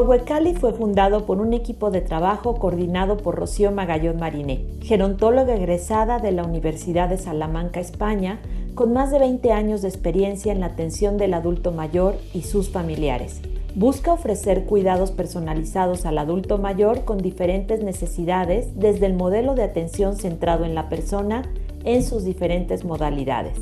Huehuecali fue fundado por un equipo de trabajo coordinado por Rocío Magallón Mariné, gerontóloga egresada de la Universidad de Salamanca, España, con más de 20 años de experiencia en la atención del adulto mayor y sus familiares. Busca ofrecer cuidados personalizados al adulto mayor con diferentes necesidades desde el modelo de atención centrado en la persona en sus diferentes modalidades.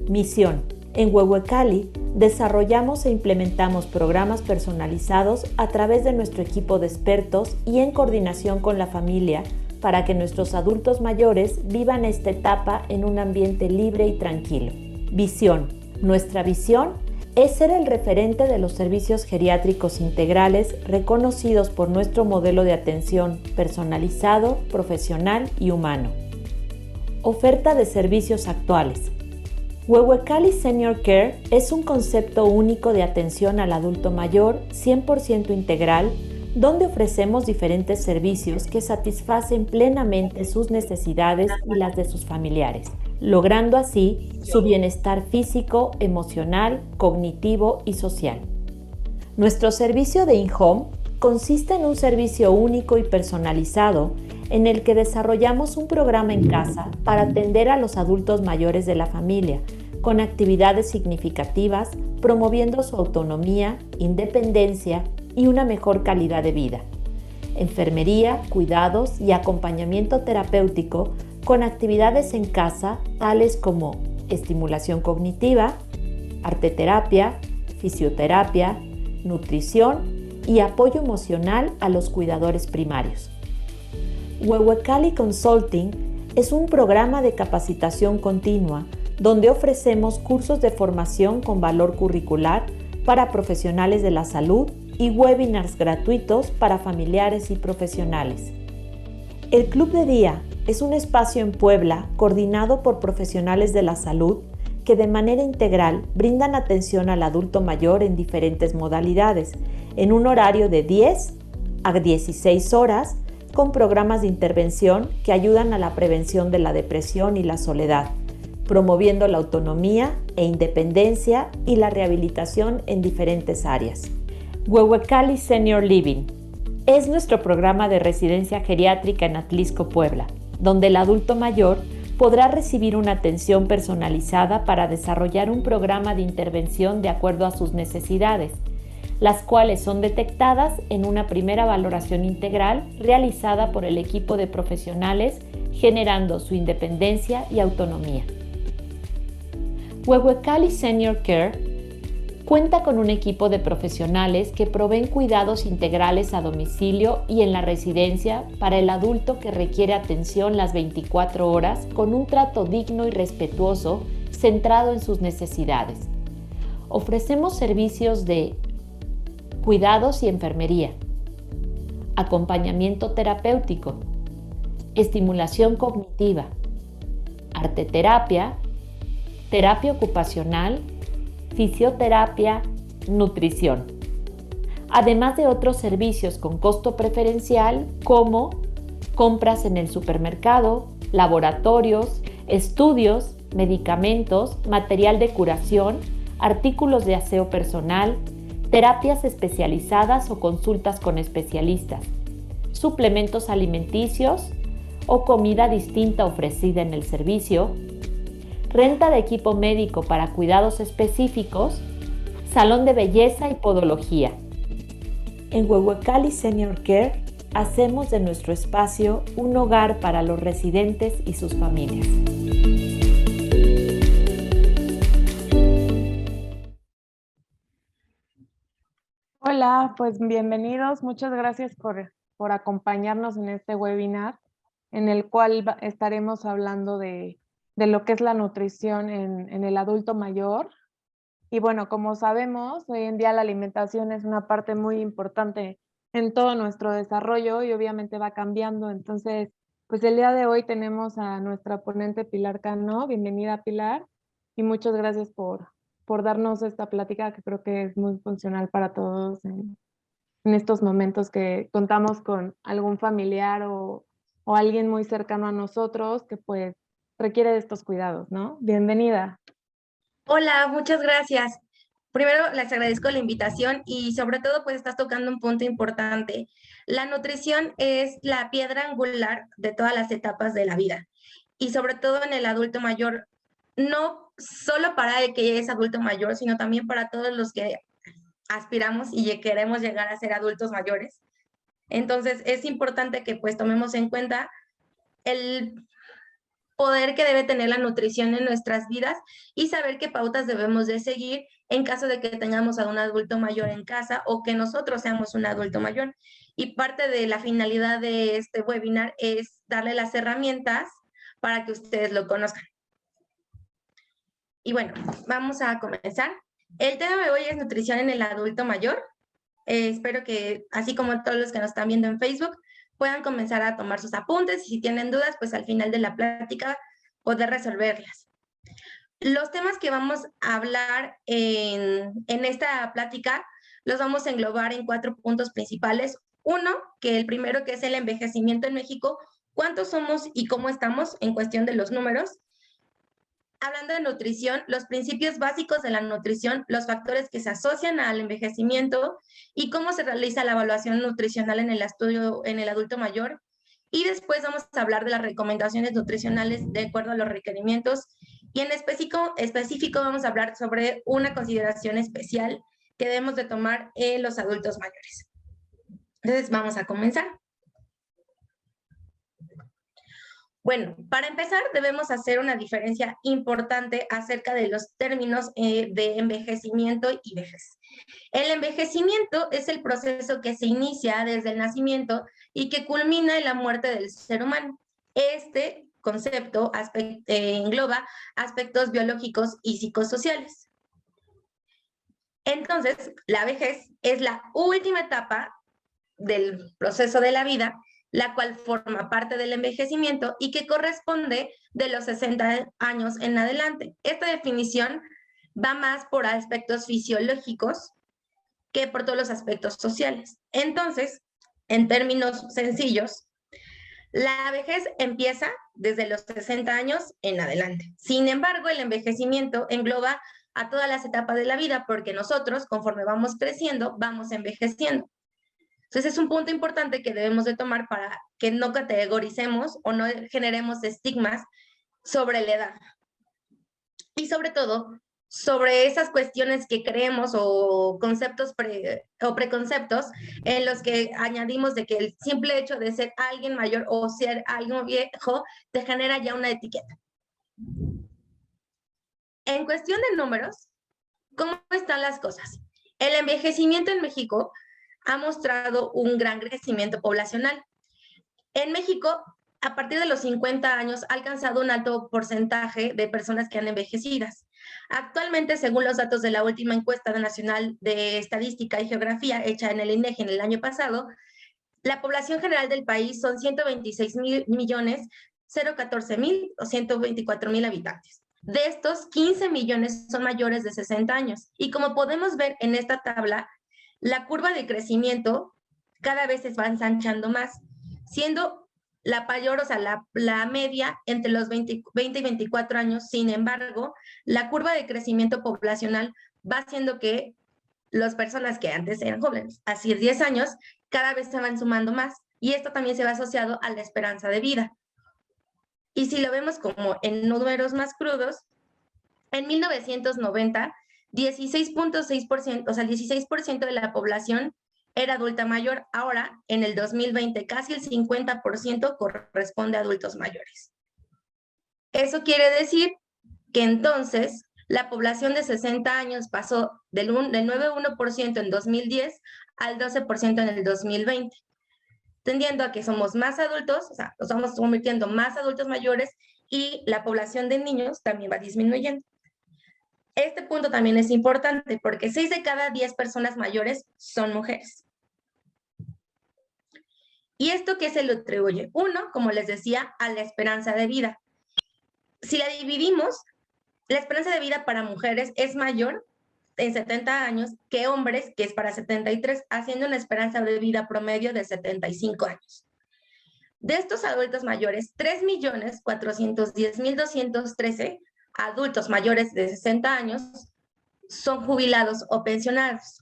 Misión: en Huehuecali desarrollamos e implementamos programas personalizados a través de nuestro equipo de expertos y en coordinación con la familia para que nuestros adultos mayores vivan esta etapa en un ambiente libre y tranquilo. Visión: nuestra visión es ser el referente de los servicios geriátricos integrales reconocidos por nuestro modelo de atención personalizado, profesional y humano. Oferta de servicios actuales. Huehuecali Senior Care es un concepto único de atención al adulto mayor 100% integral, donde ofrecemos diferentes servicios que satisfacen plenamente sus necesidades y las de sus familiares, logrando así su bienestar físico, emocional, cognitivo y social. Nuestro servicio de in-home consiste en un servicio único y personalizado en el que desarrollamos un programa en casa para atender a los adultos mayores de la familia, con actividades significativas, promoviendo su autonomía, independencia y una mejor calidad de vida. Enfermería, cuidados y acompañamiento terapéutico con actividades en casa tales como estimulación cognitiva, arteterapia, fisioterapia, nutrición y apoyo emocional a los cuidadores primarios. Huehuecali Consulting es un programa de capacitación continua donde ofrecemos cursos de formación con valor curricular para profesionales de la salud y webinars gratuitos para familiares y profesionales. El Club de Día es un espacio en Puebla coordinado por profesionales de la salud que de manera integral brindan atención al adulto mayor en diferentes modalidades, en un horario de 10 a 16 horas, con programas de intervención que ayudan a la prevención de la depresión y la soledad, promoviendo la autonomía e independencia y la rehabilitación en diferentes áreas. Huehuecali Senior Living es nuestro programa de residencia geriátrica en Atlisco, Puebla, donde el adulto mayor podrá recibir una atención personalizada para desarrollar un programa de intervención de acuerdo a sus necesidades, las cuales son detectadas en una primera valoración integral realizada por el equipo de profesionales, generando su independencia y autonomía. Huehuecali Senior Care cuenta con un equipo de profesionales que proveen cuidados integrales a domicilio y en la residencia para el adulto que requiere atención las 24 horas con un trato digno y respetuoso centrado en sus necesidades. Ofrecemos servicios de cuidados y enfermería, acompañamiento terapéutico, estimulación cognitiva, arteterapia, terapia ocupacional, fisioterapia, nutrición, además de otros servicios con costo preferencial como compras en el supermercado, laboratorios, estudios, medicamentos, material de curación, artículos de aseo personal, terapias especializadas o consultas con especialistas, suplementos alimenticios o comida distinta ofrecida en el servicio, renta de equipo médico para cuidados específicos, salón de belleza y podología. En Huehuecali Senior Care hacemos de nuestro espacio un hogar para los residentes y sus familias. Hola, pues bienvenidos. Muchas gracias por acompañarnos en este webinar en el cual estaremos hablando de lo que es la nutrición en el adulto mayor. Y bueno, como sabemos, hoy en día la alimentación es una parte muy importante en todo nuestro desarrollo y obviamente va cambiando. Entonces, pues el día de hoy tenemos a nuestra ponente Pilar Cano. Bienvenida, Pilar, y muchas gracias por darnos esta plática que creo que es muy funcional para todos en estos momentos que contamos con algún familiar o alguien muy cercano a nosotros que pues requiere de estos cuidados, ¿no? Bienvenida. Hola, muchas gracias. Primero, les agradezco la invitación y sobre todo, pues estás tocando un punto importante. La nutrición es la piedra angular de todas las etapas de la vida y sobre todo en el adulto mayor, no solo para el que es adulto mayor, sino también para todos los que aspiramos y queremos llegar a ser adultos mayores. Entonces, es importante que pues tomemos en cuenta el poder que debe tener la nutrición en nuestras vidas y saber qué pautas debemos de seguir en caso de que tengamos a un adulto mayor en casa o que nosotros seamos un adulto mayor. Y parte de la finalidad de este webinar es darle las herramientas para que ustedes lo conozcan. Y bueno, vamos a comenzar. El tema de hoy es nutrición en el adulto mayor. Espero que, así como todos los que nos están viendo en Facebook, puedan comenzar a tomar sus apuntes y si tienen dudas, pues al final de la plática poder resolverlas. Los temas que vamos a hablar en esta plática los vamos a englobar en 4 puntos principales. Uno, que el primero que es el envejecimiento en México, cuántos somos y cómo estamos en cuestión de los números. Hablando de nutrición, los principios básicos de la nutrición, los factores que se asocian al envejecimiento y cómo se realiza la evaluación nutricional en el estudio en el adulto mayor. Y después vamos a hablar de las recomendaciones nutricionales de acuerdo a los requerimientos. Y en específico vamos a hablar sobre una consideración especial que debemos de tomar en los adultos mayores. Entonces vamos a comenzar. Bueno, para empezar debemos hacer una diferencia importante acerca de los términos de envejecimiento y vejez. El envejecimiento es el proceso que se inicia desde el nacimiento y que culmina en la muerte del ser humano. Este concepto engloba aspectos biológicos y psicosociales. Entonces, la vejez es la última etapa del proceso de la vida, la cual forma parte del envejecimiento y que corresponde de los 60 años en adelante. Esta definición va más por aspectos fisiológicos que por todos los aspectos sociales. Entonces, en términos sencillos, la vejez empieza desde los 60 años en adelante. Sin embargo, el envejecimiento engloba a todas las etapas de la vida porque nosotros, conforme vamos creciendo, vamos envejeciendo. Entonces, es un punto importante que debemos de tomar para que no categoricemos o no generemos estigmas sobre la edad. Y sobre todo, sobre esas cuestiones que creemos o conceptos o preconceptos en los que añadimos de que el simple hecho de ser alguien mayor o ser alguien viejo te genera ya una etiqueta. En cuestión de números, ¿cómo están las cosas? El envejecimiento en México ha mostrado un gran crecimiento poblacional. En México, a partir de los 50 años, ha alcanzado un alto porcentaje de personas que han envejecidas. Actualmente, según los datos de la última encuesta nacional de estadística y geografía hecha en el INEGI en el año pasado, la población general del país son 126.014.000 habitantes. De estos, 15 millones son mayores de 60 años. Y como podemos ver en esta tabla, la curva de crecimiento cada vez se va ensanchando más, siendo la mayor, o sea, la media entre los 20 y 24 años. Sin embargo, la curva de crecimiento poblacional va haciendo que las personas que antes eran jóvenes, así 10 años, cada vez se van sumando más. Y esto también se va asociado a la esperanza de vida. Y si lo vemos como en números más crudos, en 1990, 16.6%, o sea, el 16% de la población era adulta mayor. Ahora, en el 2020, casi el 50% corresponde a adultos mayores. Eso quiere decir que entonces la población de 60 años pasó del 9.1% en 2010 al 12% en el 2020, tendiendo a que somos más adultos, o sea, nos vamos convirtiendo más adultos mayores y la población de niños también va disminuyendo. Este punto también es importante porque 6 de cada 10 personas mayores son mujeres. ¿Y esto qué se lo atribuye? Uno, como les decía, a la esperanza de vida. Si la dividimos, la esperanza de vida para mujeres es mayor en 70 años que hombres, que es para 73, haciendo una esperanza de vida promedio de 75 años. De estos adultos mayores, 3.410.213 adultos mayores de 60 años son jubilados o pensionados.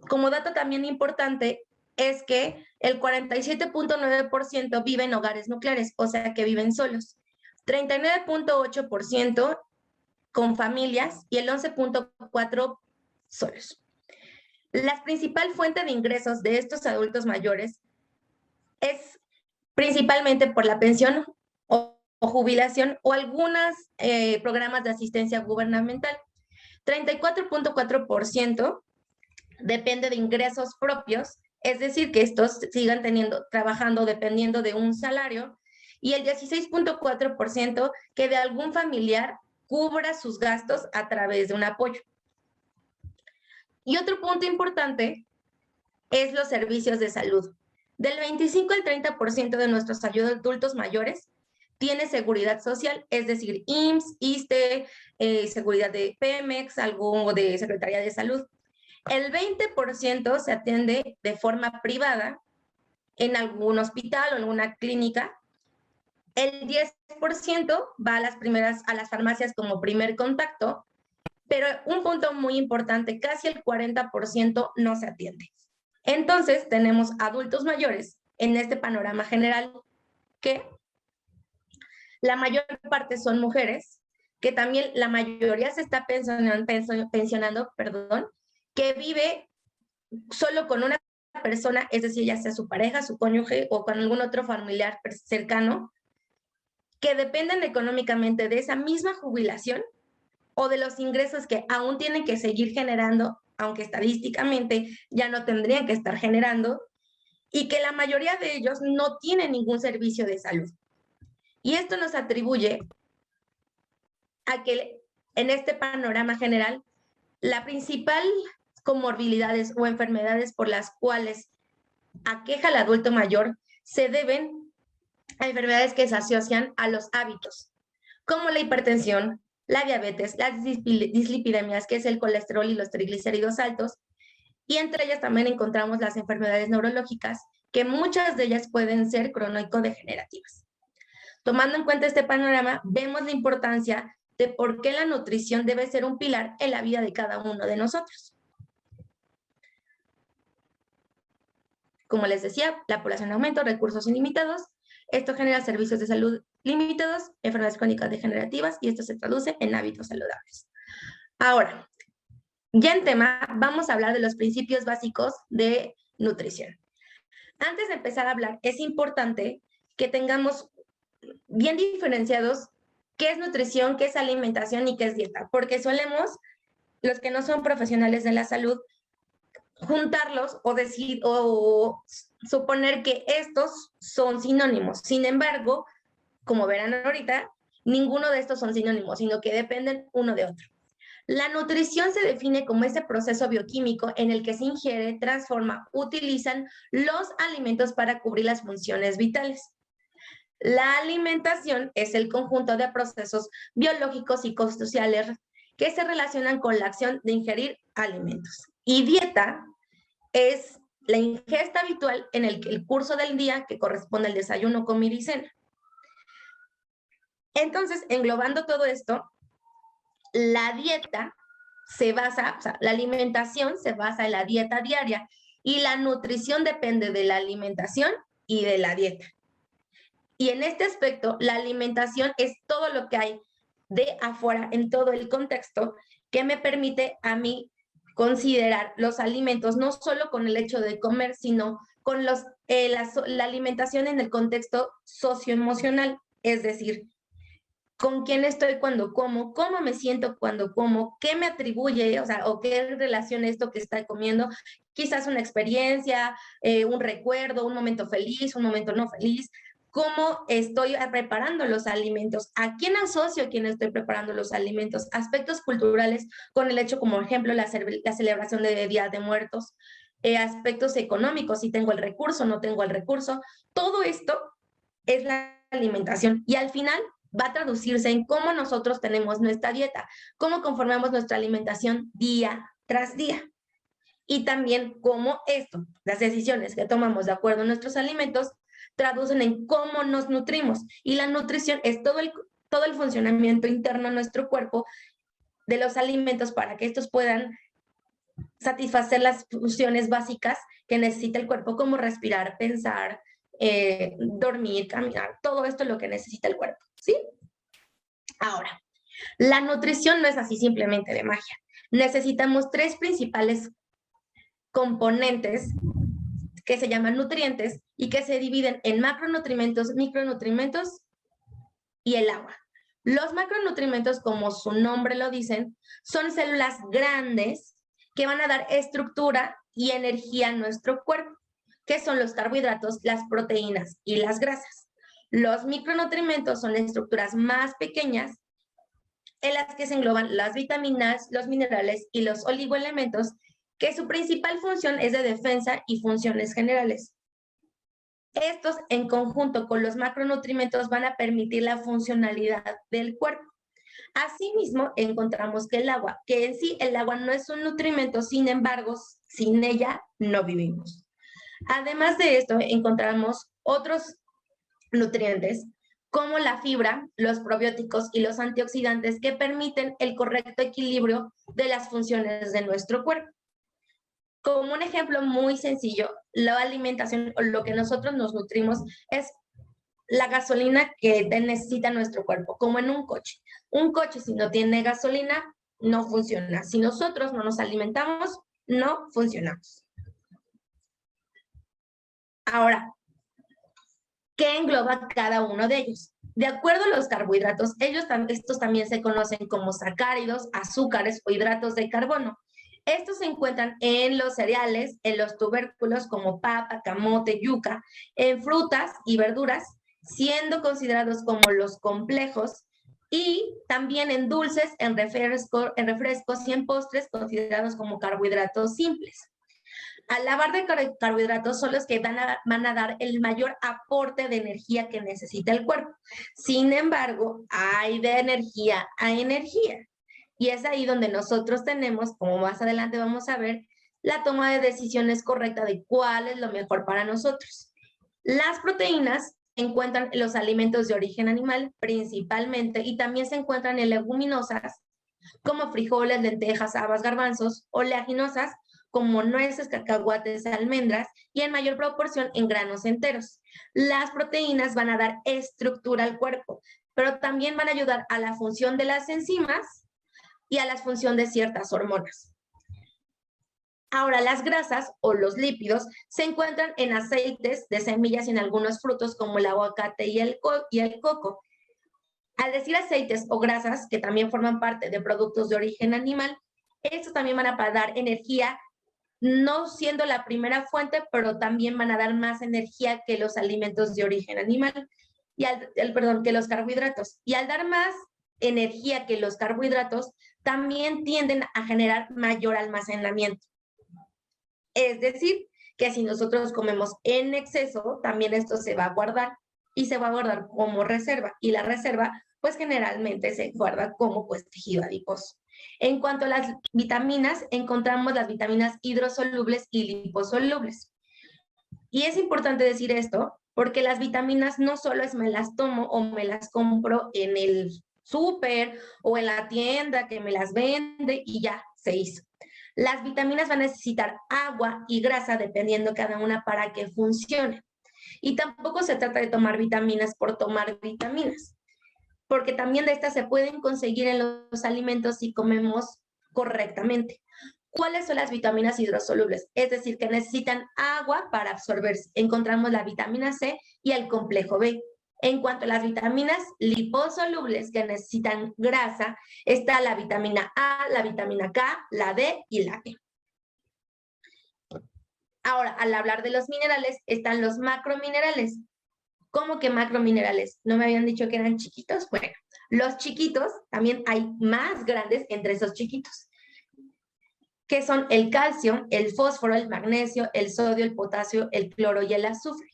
Como dato también importante es que el 47.9% vive en hogares nucleares, o sea que viven solos, 39.8% con familias y el 11.4% solos. La principal fuente de ingresos de estos adultos mayores es principalmente por la pensión o jubilación o algunos programas de asistencia gubernamental. 34.4% depende de ingresos propios, es decir, que estos sigan trabajando dependiendo de un salario, y el 16.4% que de algún familiar cubra sus gastos a través de un apoyo. Y otro punto importante es los servicios de salud. Del 25 al 30% de nuestros adultos mayores tiene seguridad social, es decir, IMSS, ISSSTE, seguridad de Pemex, algo de Secretaría de Salud. El 20% se atiende de forma privada en algún hospital o en alguna clínica. El 10% va a las farmacias como primer contacto, pero un punto muy importante, casi el 40% no se atiende. Entonces, tenemos adultos mayores en este panorama general que la mayor parte son mujeres, que también la mayoría se está pensionando, que vive solo con una persona, es decir, ya sea su pareja, su cónyuge o con algún otro familiar cercano, que dependen económicamente de esa misma jubilación o de los ingresos que aún tienen que seguir generando, aunque estadísticamente ya no tendrían que estar generando, y que la mayoría de ellos no tienen ningún servicio de salud. Y esto nos atribuye a que en este panorama general, la principal comorbilidades o enfermedades por las cuales aqueja al adulto mayor se deben a enfermedades que se asocian a los hábitos, como la hipertensión, la diabetes, las dislipidemias, que es el colesterol y los triglicéridos altos, y entre ellas también encontramos las enfermedades neurológicas, que muchas de ellas pueden ser crónico-degenerativas. Tomando en cuenta este panorama, vemos la importancia de por qué la nutrición debe ser un pilar en la vida de cada uno de nosotros. Como les decía, la población aumenta, recursos ilimitados, esto genera servicios de salud limitados, enfermedades crónicas degenerativas, y esto se traduce en hábitos saludables. Ahora, ya en tema, vamos a hablar de los principios básicos de nutrición. Antes de empezar a hablar, es importante que tengamos bien diferenciados qué es nutrición, qué es alimentación y qué es dieta, porque solemos, los que no son profesionales de la salud, juntarlos o decir o suponer que estos son sinónimos. Sin embargo, como verán ahorita, ninguno de estos son sinónimos, sino que dependen uno de otro. La nutrición se define como ese proceso bioquímico en el que se ingiere, transforma, utilizan los alimentos para cubrir las funciones vitales. La alimentación es el conjunto de procesos biológicos y psicosociales que se relacionan con la acción de ingerir alimentos. Y dieta es la ingesta habitual en el curso del día que corresponde al desayuno, comida y cena. Entonces, englobando todo esto, la dieta se basa, o sea, la alimentación se basa en la dieta diaria y la nutrición depende de la alimentación y de la dieta. Y en este aspecto, la alimentación es todo lo que hay de afuera en todo el contexto que me permite a mí considerar los alimentos no solo con el hecho de comer, sino con la alimentación en el contexto socioemocional, es decir, con quién estoy cuando como, cómo me siento cuando como, qué me atribuye, o sea, o qué relaciona esto que está comiendo, quizás una experiencia, un recuerdo, un momento feliz, un momento no feliz, cómo estoy preparando los alimentos, a quién asocio a quién estoy preparando los alimentos, aspectos culturales con el hecho, como ejemplo, la celebración de Día de Muertos, aspectos económicos, si tengo el recurso, no tengo el recurso, todo esto es la alimentación y al final va a traducirse en cómo nosotros tenemos nuestra dieta, cómo conformamos nuestra alimentación día tras día. Y también cómo esto, las decisiones que tomamos de acuerdo a nuestros alimentos, traducen en cómo nos nutrimos. Y la nutrición es todo el funcionamiento interno de nuestro cuerpo de los alimentos para que estos puedan satisfacer las funciones básicas que necesita el cuerpo, como respirar, pensar, dormir, caminar, todo esto es lo que necesita el cuerpo, ¿sí? Ahora, la nutrición no es así simplemente de magia. Necesitamos 3 principales componentes que se llaman nutrientes y que se dividen en macronutrientes, micronutrientes y el agua. Los macronutrientes, como su nombre lo dicen, son células grandes que van a dar estructura y energía a nuestro cuerpo, que son los carbohidratos, las proteínas y las grasas. Los micronutrientes son estructuras más pequeñas en las que se engloban las vitaminas, los minerales y los oligoelementos, que su principal función es de defensa y funciones generales. Estos, en conjunto con los macronutrientes, van a permitir la funcionalidad del cuerpo. Asimismo, encontramos que el agua, que en sí el agua no es un nutrimento, sin embargo, sin ella no vivimos. Además de esto, encontramos otros nutrientes como la fibra, los probióticos y los antioxidantes que permiten el correcto equilibrio de las funciones de nuestro cuerpo. Como un ejemplo muy sencillo, la alimentación o lo que nosotros nos nutrimos es la gasolina que necesita nuestro cuerpo, como en un coche. Un coche, si no tiene gasolina, no funciona. Si nosotros no nos alimentamos, no funcionamos. Ahora, ¿qué engloba cada uno de ellos? De acuerdo a los carbohidratos, estos también se conocen como sacáridos, azúcares o hidratos de carbono. Estos se encuentran en los cereales, en los tubérculos como papa, camote, yuca, en frutas y verduras, siendo considerados como los complejos, y también en dulces, en refrescos y en postres considerados como carbohidratos simples. Al hablar de carbohidratos son los que van a dar el mayor aporte de energía que necesita el cuerpo. Sin embargo, hay de energía a energía. Y es ahí donde nosotros tenemos, como más adelante vamos a ver, la toma de decisiones correcta de cuál es lo mejor para nosotros. Las proteínas se encuentran en los alimentos de origen animal principalmente, y también se encuentran en leguminosas como frijoles, lentejas, habas, garbanzos, oleaginosas como nueces, cacahuates, almendras, y en mayor proporción en granos enteros. Las proteínas van a dar estructura al cuerpo, pero también van a ayudar a la función de las enzimas y a la función de ciertas hormonas. Ahora, las grasas o los lípidos se encuentran en aceites de semillas y en algunos frutos como el aguacate y el coco. Al decir aceites o grasas, que también forman parte de productos de origen animal, estos también van a dar energía, no siendo la primera fuente, pero también van a dar más energía que los alimentos de origen animal, que los carbohidratos. Y al dar más energía que los carbohidratos, también tienden a generar mayor almacenamiento. Es decir, que si nosotros comemos en exceso, también esto se va a guardar, y se va a guardar como reserva, y la reserva pues generalmente se guarda como tejido adiposo. En cuanto a las vitaminas, encontramos las vitaminas hidrosolubles y liposolubles. Y es importante decir esto porque las vitaminas no solo es me las tomo o me las compro en el súper o en la tienda que me las vende y ya se hizo. Las vitaminas van a necesitar agua y grasa dependiendo cada una para que funcione. Y tampoco se trata de tomar vitaminas por tomar vitaminas, porque también de estas se pueden conseguir en los alimentos si comemos correctamente. ¿Cuáles son las vitaminas hidrosolubles? Es decir, que necesitan agua para absorberse. Encontramos la vitamina C y el complejo B. En cuanto a las vitaminas liposolubles que necesitan grasa, está la vitamina A, la vitamina K, la D y la E. Ahora, al hablar de los minerales, están los macrominerales. ¿Cómo que macrominerales? ¿No me habían dicho que eran chiquitos? Bueno, los chiquitos, también hay más grandes entre esos chiquitos, que son el calcio, el fósforo, el magnesio, el sodio, el potasio, el cloro y el azufre.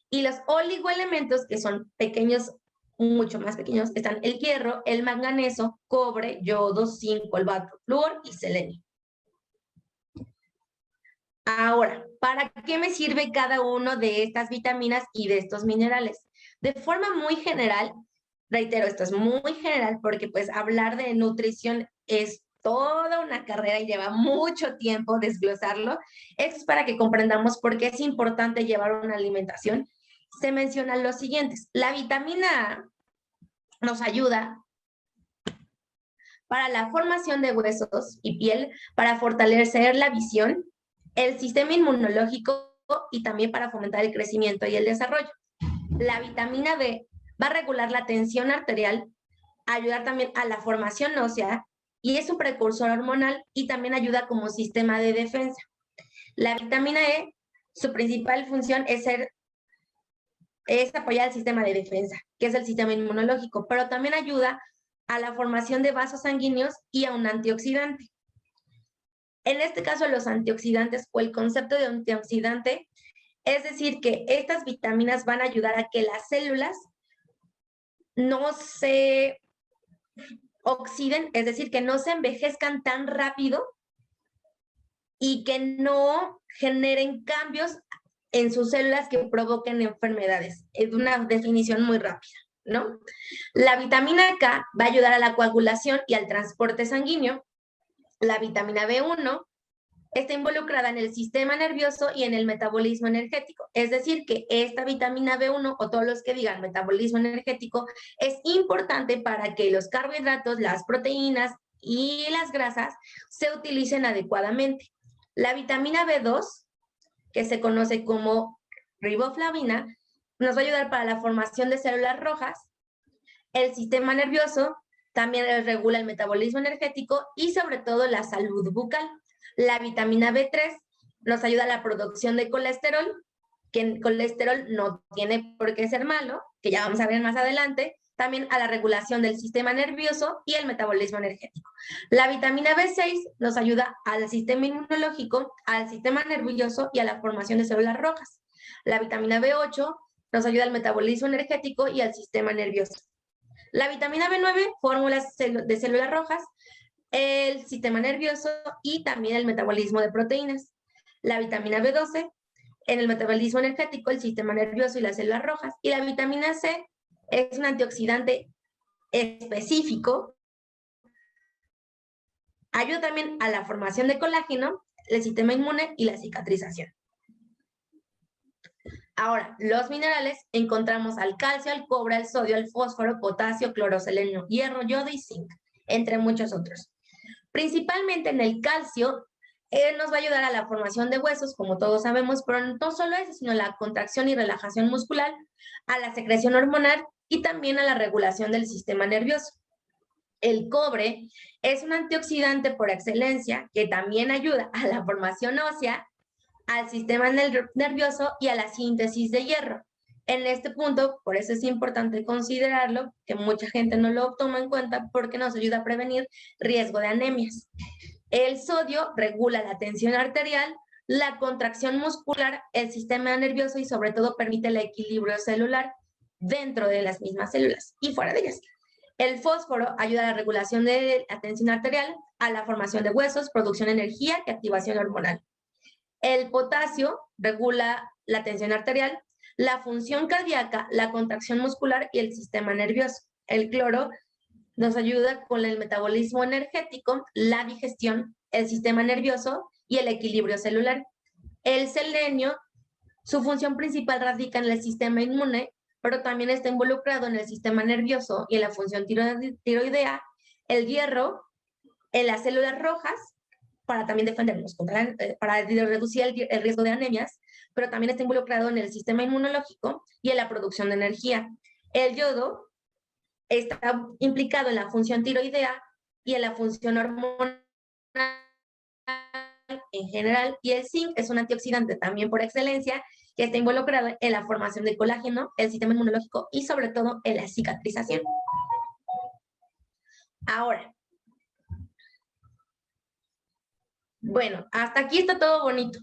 Y los oligoelementos, que son pequeños, mucho más pequeños, están el hierro, el manganeso, cobre, yodo, zinc, cobalto, flúor y selenio. Ahora, ¿para qué me sirve cada uno de estas vitaminas y de estos minerales? De forma muy general, Reitero, esto es muy general porque pues hablar de nutrición es toda una carrera y lleva mucho tiempo desglosarlo. Esto es para que comprendamos por qué es importante llevar una alimentación. Se mencionan los siguientes. La vitamina A nos ayuda para la formación de huesos y piel, para fortalecer la visión, el sistema inmunológico y también para fomentar el crecimiento y el desarrollo. La vitamina B va a regular la tensión arterial, ayudar también a la formación ósea y es un precursor hormonal y también ayuda como sistema de defensa. La vitamina E, su principal función es apoyar el sistema de defensa, que es el sistema inmunológico, pero también ayuda a la formación de vasos sanguíneos y a un antioxidante. En este caso, los antioxidantes o el concepto de antioxidante, es decir, que estas vitaminas van a ayudar a que las células no se oxiden, es decir, que no se envejezcan tan rápido y que no generen cambios en sus células que provoquen enfermedades. Es una definición muy rápida, ¿no? La vitamina K va a ayudar a la coagulación y al transporte sanguíneo. La vitamina B1 está involucrada en el sistema nervioso y en el metabolismo energético. Es decir, que esta vitamina B1 o todos los que digan metabolismo energético es importante para que los carbohidratos, las proteínas y las grasas se utilicen adecuadamente. La vitamina B2, que se conoce como riboflavina, nos va a ayudar para la formación de células rojas. El sistema nervioso también regula el metabolismo energético y sobre todo la salud bucal. La vitamina B3 nos ayuda a la producción de colesterol, que el colesterol no tiene por qué ser malo, que ya vamos a ver más adelante, también a la regulación del sistema nervioso y el metabolismo energético. La vitamina B6 nos ayuda al sistema inmunológico, al sistema nervioso y a la formación de células rojas. La vitamina B8 nos ayuda al metabolismo energético y al sistema nervioso. La vitamina B9, fórmulas de células rojas, el sistema nervioso y también el metabolismo de proteínas. La vitamina B12, en el metabolismo energético, el sistema nervioso y las células rojas. Y la vitamina C es un antioxidante específico. Ayuda también a la formación de colágeno, el sistema inmune y la cicatrización. Ahora, los minerales, encontramos al calcio, al cobre, al sodio, al fósforo, potasio, cloro, selenio, hierro, yodo y zinc, entre muchos otros. Principalmente en el calcio, nos va a ayudar a la formación de huesos, como todos sabemos, pero no solo eso, sino la contracción y relajación muscular, a la secreción hormonal y también a la regulación del sistema nervioso. El cobre es un antioxidante por excelencia que también ayuda a la formación ósea, al sistema nervioso y a la síntesis de hierro. En este punto, por eso es importante considerarlo, que mucha gente no lo toma en cuenta porque nos ayuda a prevenir riesgo de anemias. El sodio regula la tensión arterial, la contracción muscular, el sistema nervioso y sobre todo permite el equilibrio celular dentro de las mismas células y fuera de ellas. El fósforo ayuda a la regulación de la tensión arterial, a la formación de huesos, producción de energía y activación hormonal. El potasio regula la tensión arterial, la función cardíaca, la contracción muscular y el sistema nervioso. El cloro nos ayuda con el metabolismo energético, la digestión, el sistema nervioso y el equilibrio celular. El selenio, su función principal radica en el sistema inmune, pero también está involucrado en el sistema nervioso y en la función tiroidea. El hierro, en las células rojas, para también defendernos, para reducir el riesgo de anemias, pero también está involucrado en el sistema inmunológico y en la producción de energía. El yodo está implicado en la función tiroidea y en la función hormonal en general, y el zinc es un antioxidante también por excelencia que está involucrado en la formación de colágeno, el sistema inmunológico y sobre todo en la cicatrización. Ahora, bueno, hasta aquí está todo bonito,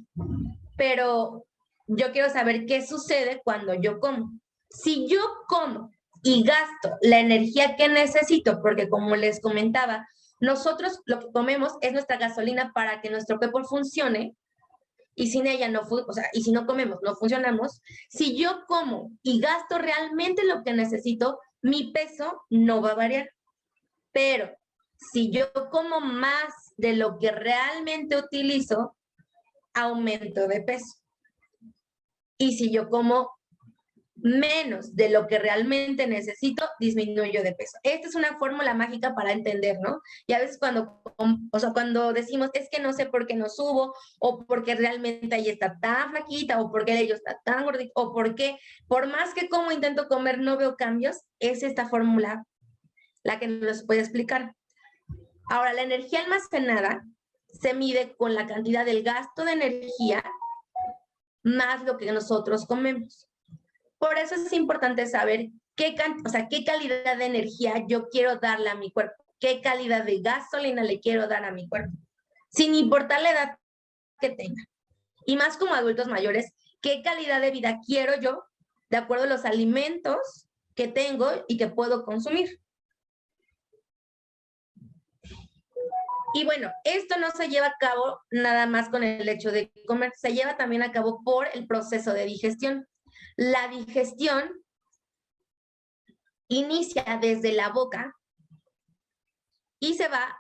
pero yo quiero saber qué sucede cuando yo como. Si yo como y gasto la energía que necesito, porque como les comentaba, nosotros lo que comemos es nuestra gasolina para que nuestro cuerpo funcione, y sin ella y si no comemos, no funcionamos. Si yo como y gasto realmente lo que necesito, mi peso no va a variar. Pero si yo como más de lo que realmente utilizo, aumento de peso. Y si yo como menos de lo que realmente necesito, disminuyo de peso. Esta es una fórmula mágica para entender, ¿no? Y a veces cuando decimos, es que no sé por qué no subo, o porque realmente ella está tan flaquita, o porque ella está tan gordita, o porque por más que como intento comer no veo cambios, es esta fórmula la que nos puede explicar. Ahora, la energía almacenada se mide con la cantidad del gasto de energía más lo que nosotros comemos. Por eso es importante saber qué calidad de energía yo quiero darle a mi cuerpo, qué calidad de gasolina le quiero dar a mi cuerpo, sin importar la edad que tenga. Y más como adultos mayores, qué calidad de vida quiero yo de acuerdo a los alimentos que tengo y que puedo consumir. Y bueno, esto no se lleva a cabo nada más con el hecho de comer, se lleva también a cabo por el proceso de digestión. La digestión inicia desde la boca y se va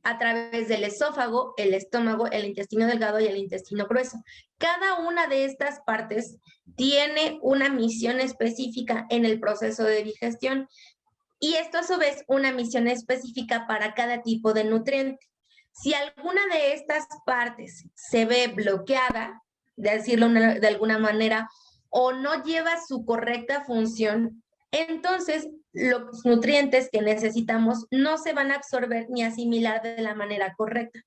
a través del esófago, el estómago, el intestino delgado y el intestino grueso. Cada una de estas partes tiene una misión específica en el proceso de digestión y esto a su vez una misión específica para cada tipo de nutriente. Si alguna de estas partes se ve bloqueada, de decirlo de alguna manera, o no lleva su correcta función, entonces los nutrientes que necesitamos no se van a absorber ni asimilar de la manera correcta.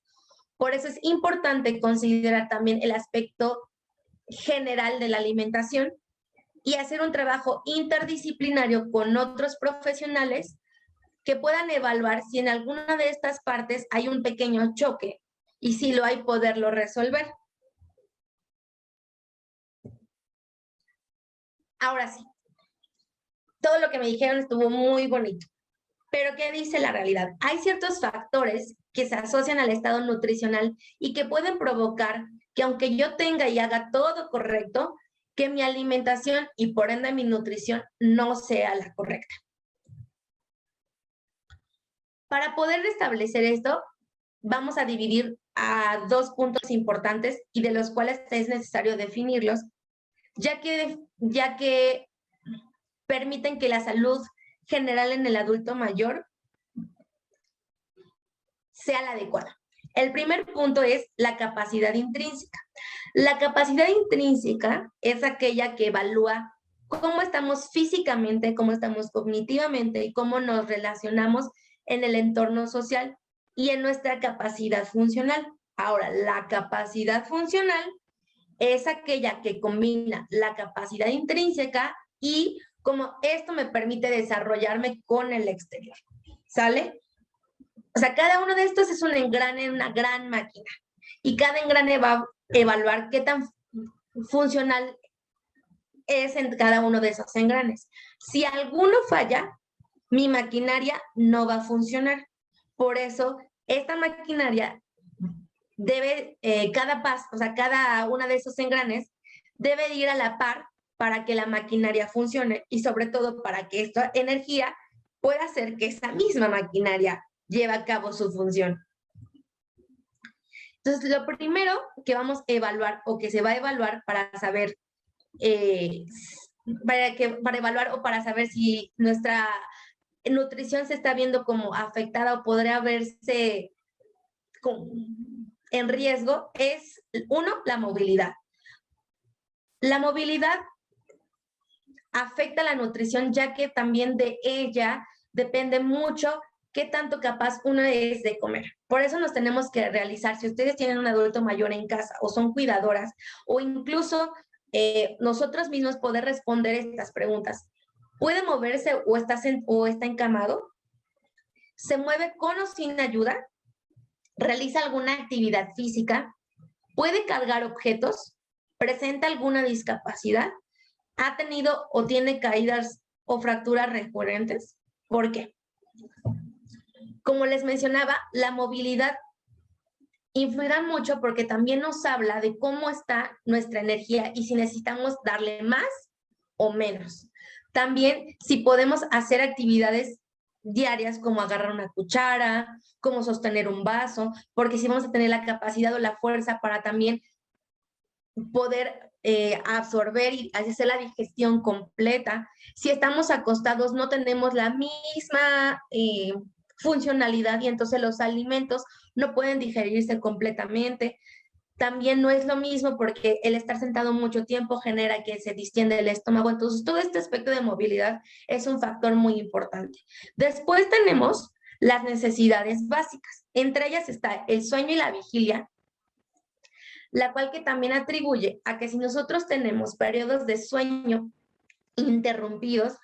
Por eso es importante considerar también el aspecto general de la alimentación y hacer un trabajo interdisciplinario con otros profesionales que puedan evaluar si en alguna de estas partes hay un pequeño choque y si lo hay, poderlo resolver. Ahora sí, todo lo que me dijeron estuvo muy bonito, pero ¿qué dice la realidad? Hay ciertos factores que se asocian al estado nutricional y que pueden provocar que aunque yo tenga y haga todo correcto, que mi alimentación y por ende mi nutrición no sea la correcta. Para poder restablecer esto, vamos a dividir a dos puntos importantes y de los cuales es necesario definirlos, ya que permiten que la salud general en el adulto mayor sea la adecuada. El primer punto es la capacidad intrínseca. La capacidad intrínseca es aquella que evalúa cómo estamos físicamente, cómo estamos cognitivamente y cómo nos relacionamos en el entorno social y en nuestra capacidad funcional. Ahora, la capacidad funcional es aquella que combina la capacidad intrínseca y cómo esto me permite desarrollarme con el exterior. ¿Sale? O sea, cada uno de estos es un engrane, una gran máquina. Y cada engrane va a evaluar qué tan funcional es en cada uno de esos engranes. Si alguno falla, mi maquinaria no va a funcionar. Por eso, esta maquinaria debe, cada una de esos engranes debe ir a la par para que la maquinaria funcione y sobre todo para que esta energía pueda hacer que esa misma maquinaria lleve a cabo su función. Entonces, lo primero que vamos a evaluar o que se va a evaluar para saber, para evaluar o para saber si nuestra nutrición se está viendo como afectada o podría verse en riesgo, es, uno, la movilidad. La movilidad afecta la nutrición ya que también de ella depende mucho qué tanto capaz uno es de comer. Por eso nos tenemos que realizar, si ustedes tienen un adulto mayor en casa o son cuidadoras o incluso nosotros mismos poder responder estas preguntas. ¿Puede moverse o está encamado? ¿Se mueve con o sin ayuda? ¿Realiza alguna actividad física? ¿Puede cargar objetos? ¿Presenta alguna discapacidad? ¿Ha tenido o tiene caídas o fracturas recurrentes? ¿Por qué? Como les mencionaba, la movilidad influirá mucho porque también nos habla de cómo está nuestra energía y si necesitamos darle más o menos. También si podemos hacer actividades diarias como agarrar una cuchara, como sostener un vaso, porque si vamos a tener la capacidad o la fuerza para también poder absorber y hacer la digestión completa. Si estamos acostados no tenemos la misma funcionalidad y entonces los alimentos no pueden digerirse completamente. También no es lo mismo porque el estar sentado mucho tiempo genera que se distiende el estómago. Entonces, todo este aspecto de movilidad es un factor muy importante. Después tenemos las necesidades básicas. Entre ellas está el sueño y la vigilia, la cual que también atribuye a que si nosotros tenemos periodos de sueño interrumpidos,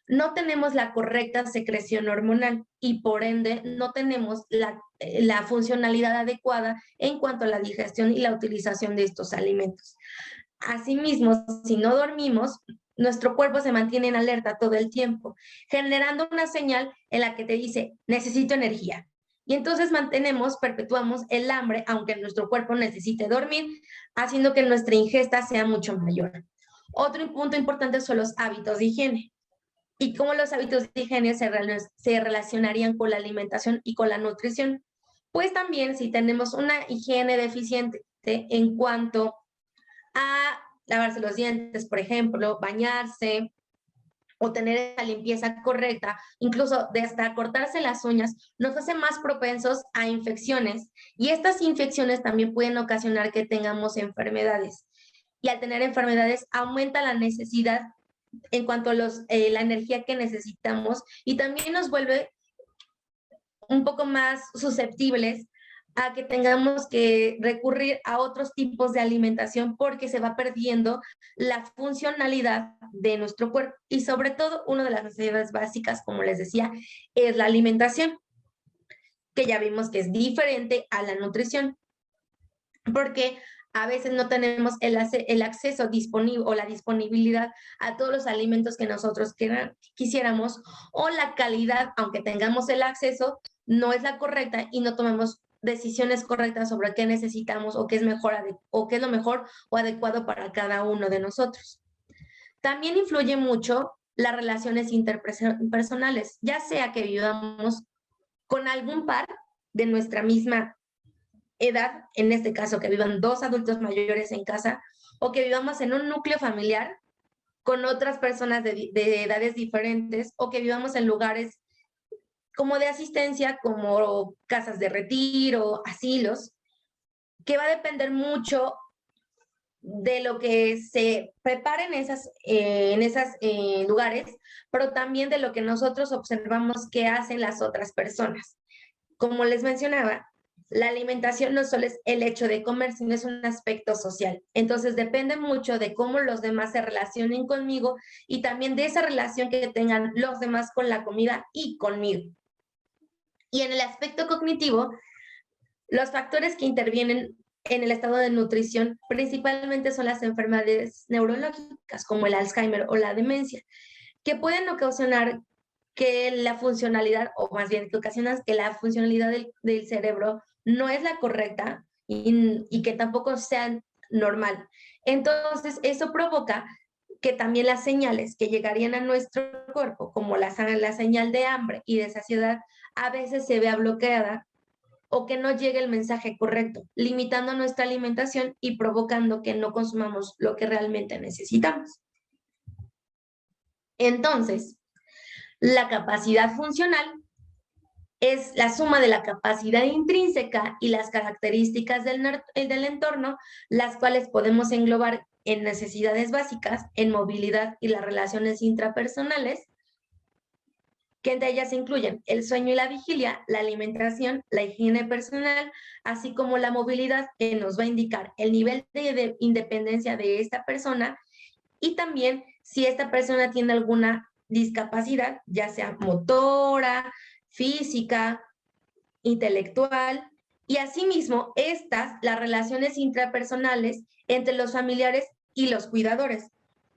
no tenemos la correcta secreción hormonal y por ende no tenemos la funcionalidad adecuada en cuanto a la digestión y la utilización de estos alimentos. Asimismo, si no dormimos, nuestro cuerpo se mantiene en alerta todo el tiempo, generando una señal en la que te dice, necesito energía. Y entonces perpetuamos el hambre, aunque nuestro cuerpo necesite dormir, haciendo que nuestra ingesta sea mucho mayor. Otro punto importante son los hábitos de higiene y cómo los hábitos de higiene se relacionarían con la alimentación y con la nutrición. Pues también si tenemos una higiene deficiente en cuanto a lavarse los dientes, por ejemplo, bañarse o tener la limpieza correcta, incluso de hasta cortarse las uñas, nos hace más propensos a infecciones y estas infecciones también pueden ocasionar que tengamos enfermedades. Y al tener enfermedades aumenta la necesidad en cuanto a la energía que necesitamos y también nos vuelve un poco más susceptibles a que tengamos que recurrir a otros tipos de alimentación porque se va perdiendo la funcionalidad de nuestro cuerpo. Y sobre todo, una de las necesidades básicas, como les decía, es la alimentación, que ya vimos que es diferente a la nutrición, porque a veces no tenemos el acceso disponible o la disponibilidad a todos los alimentos que nosotros quisiéramos, o la calidad, aunque tengamos el acceso, no es la correcta y no tomamos decisiones correctas sobre qué necesitamos o qué es mejor o qué es lo mejor o adecuado para cada uno de nosotros. También influye mucho las relaciones interpersonales, ya sea que vivamos con algún par de nuestra misma edad, en este caso que vivan dos adultos mayores en casa, o que vivamos en un núcleo familiar con otras personas de edades diferentes, o que vivamos en lugares como de asistencia, como casas de retiro, asilos, que va a depender mucho de lo que se prepare en esos lugares, pero también de lo que nosotros observamos que hacen las otras personas. Como les mencionaba, la alimentación no solo es el hecho de comer, sino es un aspecto social. Entonces depende mucho de cómo los demás se relacionen conmigo y también de esa relación que tengan los demás con la comida y conmigo. Y en el aspecto cognitivo, los factores que intervienen en el estado de nutrición principalmente son las enfermedades neurológicas como el Alzheimer o la demencia, que pueden ocasionar que la funcionalidad, o más bien que ocasionan que la funcionalidad del cerebro no es la correcta y que tampoco sea normal. Entonces, eso provoca que también las señales que llegarían a nuestro cuerpo, como la señal de hambre y de saciedad, a veces se vea bloqueada o que no llegue el mensaje correcto, limitando nuestra alimentación y provocando que no consumamos lo que realmente necesitamos. Entonces, la capacidad funcional es la suma de la capacidad intrínseca y las características del entorno, las cuales podemos englobar en necesidades básicas, en movilidad y las relaciones intrapersonales, que entre ellas incluyen el sueño y la vigilia, la alimentación, la higiene personal, así como la movilidad, que nos va a indicar el nivel de independencia de esta persona y también si esta persona tiene alguna discapacidad, ya sea motora, física, intelectual, y asimismo las relaciones intrapersonales entre los familiares y los cuidadores,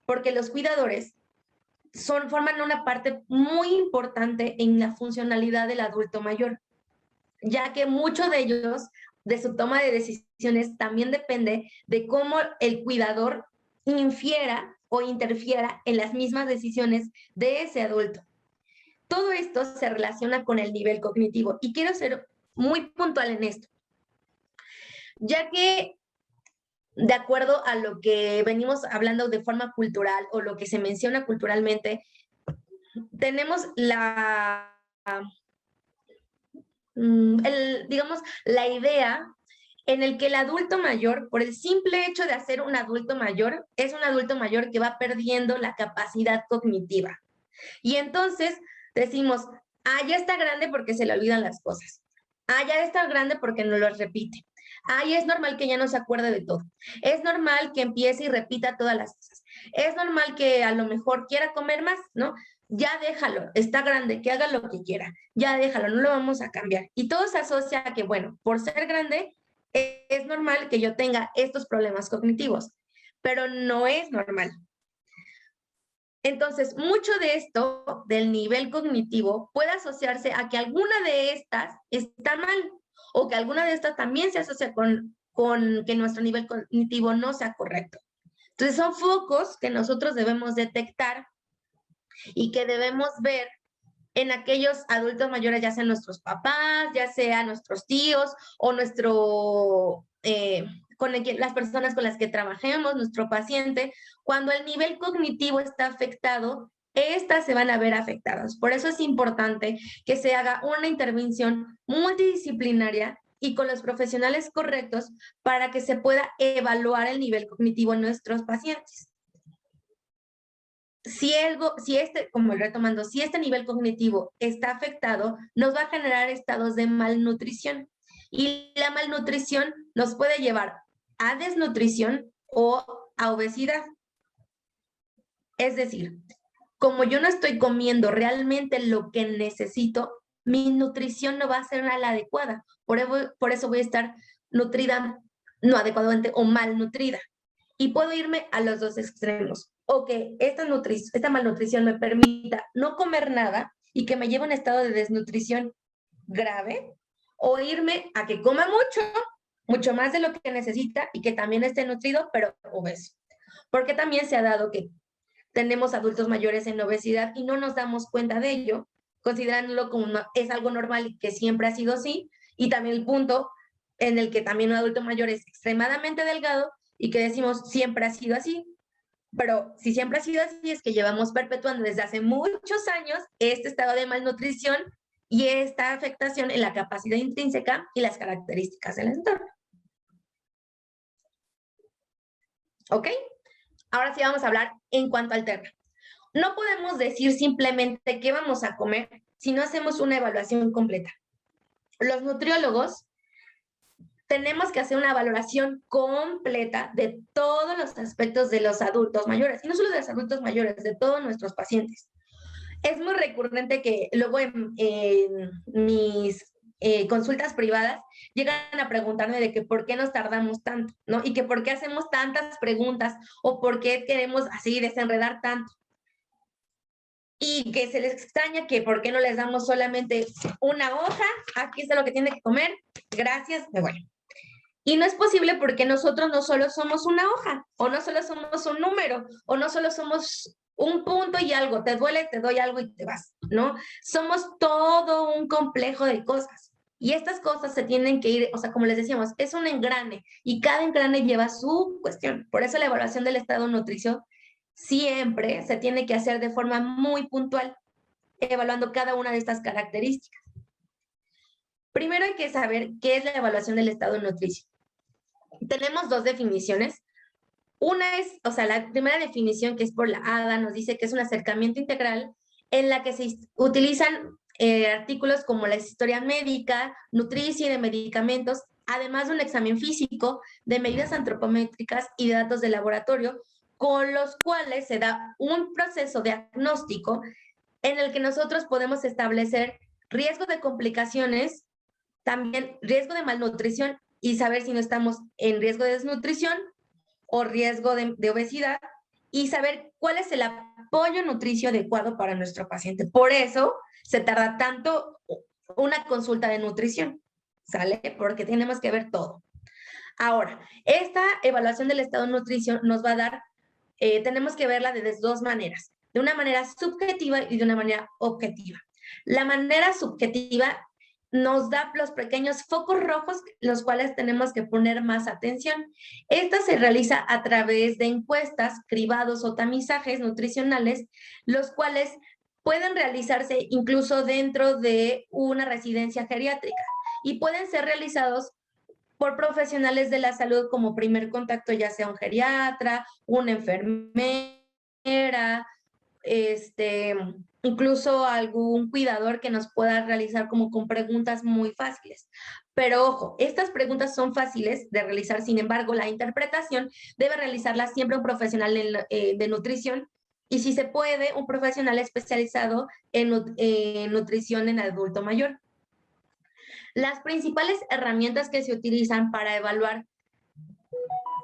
porque los cuidadores forman una parte muy importante en la funcionalidad del adulto mayor, ya que muchos de ellos, de su toma de decisiones, también depende de cómo el cuidador infiera o interfiera en las mismas decisiones de ese adulto. Todo esto se relaciona con el nivel cognitivo y quiero ser muy puntual en esto, ya que de acuerdo a lo que venimos hablando de forma cultural o lo que se menciona culturalmente, tenemos digamos, la idea en el que el adulto mayor, por el simple hecho de ser un adulto mayor, es un adulto mayor que va perdiendo la capacidad cognitiva. Y entonces decimos, ya está grande porque se le olvidan las cosas. Ya está grande porque no las repite. Ya es normal que ya no se acuerde de todo. Es normal que empiece y repita todas las cosas. Es normal que a lo mejor quiera comer más, ¿no? Ya déjalo, está grande, que haga lo que quiera. Ya déjalo, no lo vamos a cambiar. Y todo se asocia a que, bueno, por ser grande, es normal que yo tenga estos problemas cognitivos, pero no es normal. Entonces, mucho de esto, del nivel cognitivo, puede asociarse a que alguna de estas está mal o que alguna de estas también se asocia con que nuestro nivel cognitivo no sea correcto. Entonces, son focos que nosotros debemos detectar y que debemos ver en aquellos adultos mayores, ya sean nuestros papás, ya sean nuestros tíos o las personas con las que trabajemos, nuestro paciente, cuando el nivel cognitivo está afectado, estas se van a ver afectadas. Por eso es importante que se haga una intervención multidisciplinaria y con los profesionales correctos para que se pueda evaluar el nivel cognitivo en nuestros pacientes. Si este nivel cognitivo está afectado, nos va a generar estados de malnutrición. Y la malnutrición nos puede llevar a desnutrición o a obesidad. Es decir, como yo no estoy comiendo realmente lo que necesito, mi nutrición no va a ser la adecuada. Por eso voy a estar nutrida no adecuadamente o malnutrida. Y puedo irme a los dos extremos. O que esta malnutrición me permita no comer nada y que me lleve a un estado de desnutrición grave, o irme a que coma mucho más de lo que necesita y que también esté nutrido, pero obeso. Porque también se ha dado que tenemos adultos mayores en obesidad y no nos damos cuenta de ello, considerándolo como es algo normal y que siempre ha sido así, y también el punto en el que también un adulto mayor es extremadamente delgado y que decimos siempre ha sido así, pero si siempre ha sido así es que llevamos perpetuando desde hace muchos años este estado de malnutrición y esta afectación en la capacidad intrínseca y las características del entorno. ¿Ok? Ahora sí vamos a hablar en cuanto al tema. No podemos decir simplemente qué vamos a comer si no hacemos una evaluación completa. Los nutriólogos tenemos que hacer una valoración completa de todos los aspectos de los adultos mayores, y no solo de los adultos mayores, de todos nuestros pacientes. Es muy recurrente que luego en mis consultas privadas llegan a preguntarme de que por qué nos tardamos tanto, ¿no? Y que por qué hacemos tantas preguntas o por qué queremos así desenredar tanto. Y que se les extraña que por qué no les damos solamente una hoja, aquí está lo que tiene que comer, gracias, me voy. Y no es posible porque nosotros no solo somos una hoja, o no solo somos un número, o no solo somos un punto y algo, te duele, te doy algo y te vas, ¿no? Somos todo un complejo de cosas. Y estas cosas se tienen que ir, o sea, como les decíamos, es un engrane y cada engrane lleva su cuestión. Por eso la evaluación del estado nutricio siempre se tiene que hacer de forma muy puntual, evaluando cada una de estas características. Primero hay que saber qué es la evaluación del estado nutricio. Tenemos dos definiciones. Una es, o sea, la primera definición, que es por la ADA, nos dice que es un acercamiento integral en la que se utilizan artículos como la historia médica, nutricia y de medicamentos, además de un examen físico, de medidas antropométricas y de datos de laboratorio, con los cuales se da un proceso diagnóstico en el que nosotros podemos establecer riesgo de complicaciones, también riesgo de malnutrición y saber si no estamos en riesgo de desnutrición o riesgo de obesidad, y saber cuál es el apoyo nutricio adecuado para nuestro paciente. Por eso se tarda tanto una consulta de nutrición, ¿sale? Porque tenemos que ver todo. Ahora, esta evaluación del estado de nutrición nos va a dar tenemos que verla de dos maneras, de una manera subjetiva y de una manera objetiva. La manera subjetiva nos da los pequeños focos rojos, los cuales tenemos que poner más atención. Esta se realiza a través de encuestas, cribados o tamizajes nutricionales, los cuales pueden realizarse incluso dentro de una residencia geriátrica y pueden ser realizados por profesionales de la salud como primer contacto, ya sea un geriatra, una enfermera, incluso algún cuidador que nos pueda realizar como con preguntas muy fáciles. Pero ojo, estas preguntas son fáciles de realizar, sin embargo, la interpretación debe realizarla siempre un profesional de nutrición y, si se puede, un profesional especializado en nutrición en adulto mayor. Las principales herramientas que se utilizan para evaluar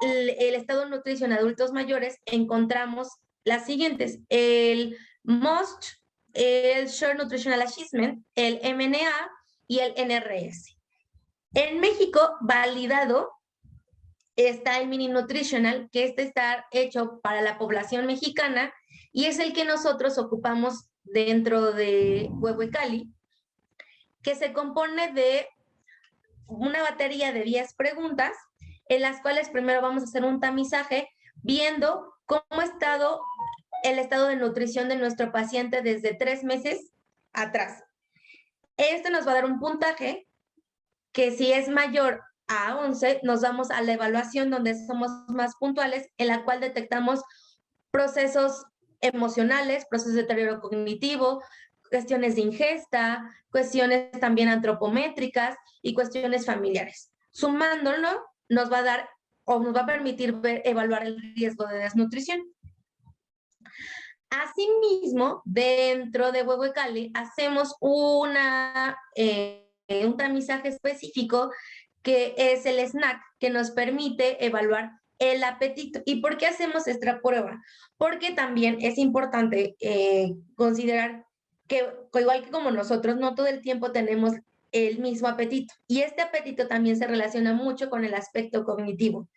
el estado de nutrición en adultos mayores encontramos las siguientes: el MOST, el Short Nutritional Assessment, el MNA y el NRS. En México, validado, está el Mini Nutritional, que está hecho para la población mexicana y es el que nosotros ocupamos dentro de Huehuecali, que se compone de una batería de 10 preguntas, en las cuales primero vamos a hacer un tamizaje viendo cómo ha estado el estado de nutrición de nuestro paciente desde 3 meses atrás. Este nos va a dar un puntaje que, si es mayor a 11, nos vamos a la evaluación donde somos más puntuales, en la cual detectamos procesos emocionales, procesos de deterioro cognitivo, cuestiones de ingesta, cuestiones también antropométricas y cuestiones familiares. Sumándolo, nos va a dar o nos va a permitir evaluar el riesgo de desnutrición. Asimismo, dentro de Huehuecali hacemos un tamizaje específico que es el SNAC, que nos permite evaluar el apetito. ¿Y por qué hacemos esta prueba? Porque también es importante considerar que, igual que como nosotros, no todo el tiempo tenemos el mismo apetito. Y este apetito también se relaciona mucho con el aspecto cognitivo.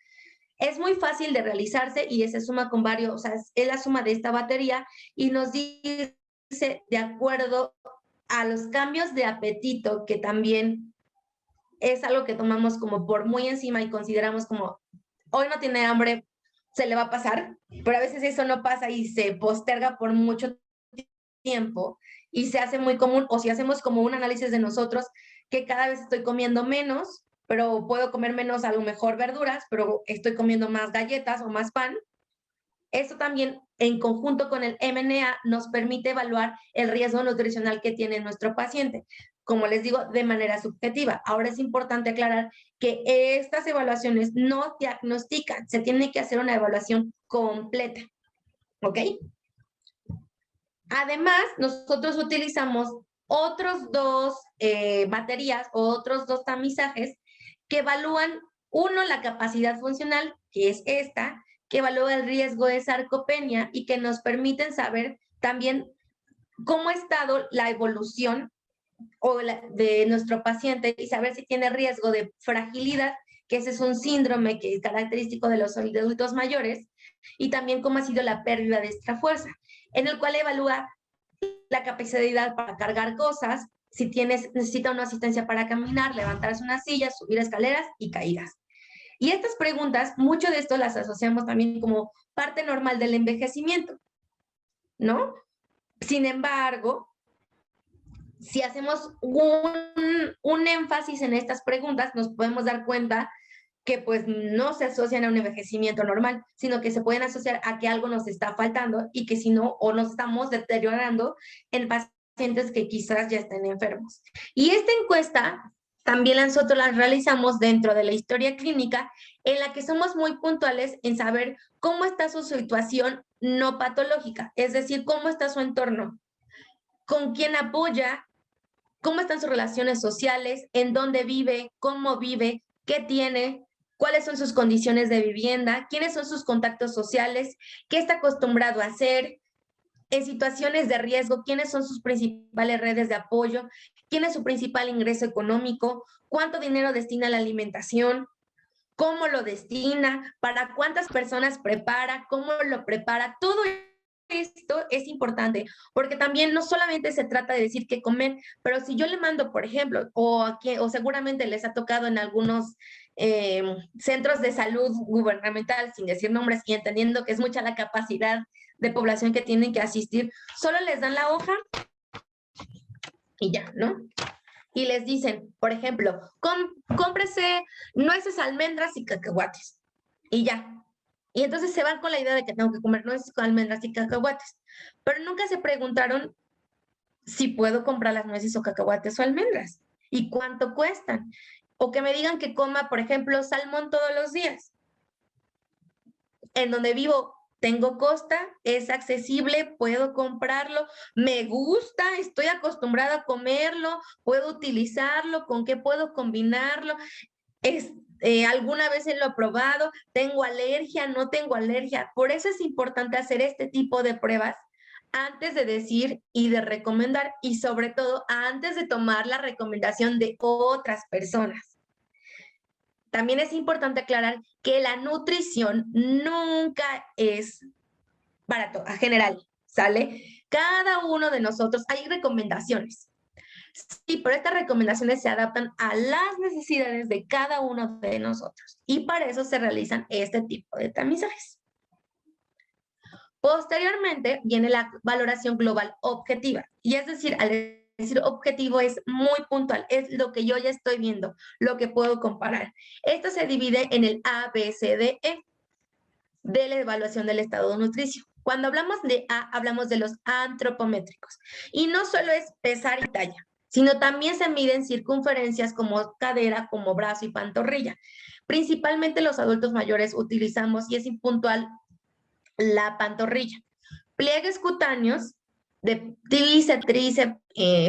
Es muy fácil de realizarse y se suma con varios, o sea, es la suma de esta batería y nos dice de acuerdo a los cambios de apetito, que también es algo que tomamos como por muy encima y consideramos como, hoy no tiene hambre, se le va a pasar, pero a veces eso no pasa y se posterga por mucho tiempo y se hace muy común, o si hacemos como un análisis de nosotros, que cada vez estoy comiendo menos, pero puedo comer menos a lo mejor verduras, pero estoy comiendo más galletas o más pan. Esto también, en conjunto con el MNA, nos permite evaluar el riesgo nutricional que tiene nuestro paciente. Como les digo, de manera subjetiva. Ahora es importante aclarar que estas evaluaciones no diagnostican, se tiene que hacer una evaluación completa. ¿Ok? Además, nosotros utilizamos otros dos baterías o otros dos tamizajes que evalúan, uno, la capacidad funcional, que es esta, que evalúa el riesgo de sarcopenia y que nos permiten saber también cómo ha estado la evolución de nuestro paciente y saber si tiene riesgo de fragilidad, que ese es un síndrome que es característico de los adultos mayores, y también cómo ha sido la pérdida de esta fuerza, en el cual evalúa la capacidad para cargar cosas, si necesita una asistencia para caminar, levantarse una silla, subir escaleras y caídas. Y estas preguntas, mucho de esto las asociamos también como parte normal del envejecimiento, ¿no? Sin embargo, si hacemos un énfasis en estas preguntas, nos podemos dar cuenta que pues no se asocian a un envejecimiento normal, sino que se pueden asociar a que algo nos está faltando y que, si no, o nos estamos deteriorando en pacientes que quizás ya estén enfermos. Y esta encuesta también nosotros la realizamos dentro de la historia clínica, en la que somos muy puntuales en saber cómo está su situación no patológica, es decir, cómo está su entorno, con quién apoya, cómo están sus relaciones sociales, en dónde vive, cómo vive, qué tiene, cuáles son sus condiciones de vivienda, quiénes son sus contactos sociales, qué está acostumbrado a hacer, en situaciones de riesgo, quiénes son sus principales redes de apoyo, quién es su principal ingreso económico, cuánto dinero destina a la alimentación, cómo lo destina, para cuántas personas prepara, cómo lo prepara, todo esto es importante, porque también no solamente se trata de decir qué comer, pero si yo le mando, por ejemplo, o seguramente les ha tocado en algunos centros de salud gubernamental, sin decir nombres y entendiendo que es mucha la capacidad de población que tienen que asistir, solo les dan la hoja y ya, ¿no? Y les dicen, por ejemplo, cómprese nueces, almendras y cacahuates. Y ya. Y entonces se van con la idea de que tengo que comer nueces, almendras y cacahuates. Pero nunca se preguntaron si puedo comprar las nueces o cacahuates o almendras. ¿Y cuánto cuestan? O que me digan que coma, por ejemplo, salmón todos los días. En donde vivo, tengo costa, es accesible, puedo comprarlo, me gusta, estoy acostumbrada a comerlo, puedo utilizarlo, con qué puedo combinarlo. Alguna vez lo he probado, tengo alergia, no tengo alergia. Por eso es importante hacer este tipo de pruebas antes de decir y de recomendar, y sobre todo antes de tomar la recomendación de otras personas. También es importante aclarar que la nutrición nunca es barato, a general, ¿sale? Cada uno de nosotros, hay recomendaciones. Sí, pero estas recomendaciones se adaptan a las necesidades de cada uno de nosotros y para eso se realizan este tipo de tamizajes. Posteriormente viene la valoración global objetiva, y es decir, al decir objetivo es muy puntual, es lo que yo ya estoy viendo, lo que puedo comparar. Esto se divide en el A, B, C, D, E de la evaluación del estado nutricio. Cuando hablamos de A, hablamos de los antropométricos, y no solo es pesar y talla, sino también se miden circunferencias como cadera, como brazo y pantorrilla. Principalmente los adultos mayores utilizamos, y es impuntual, la pantorrilla. Pliegues cutáneos de bíceps, tríceps,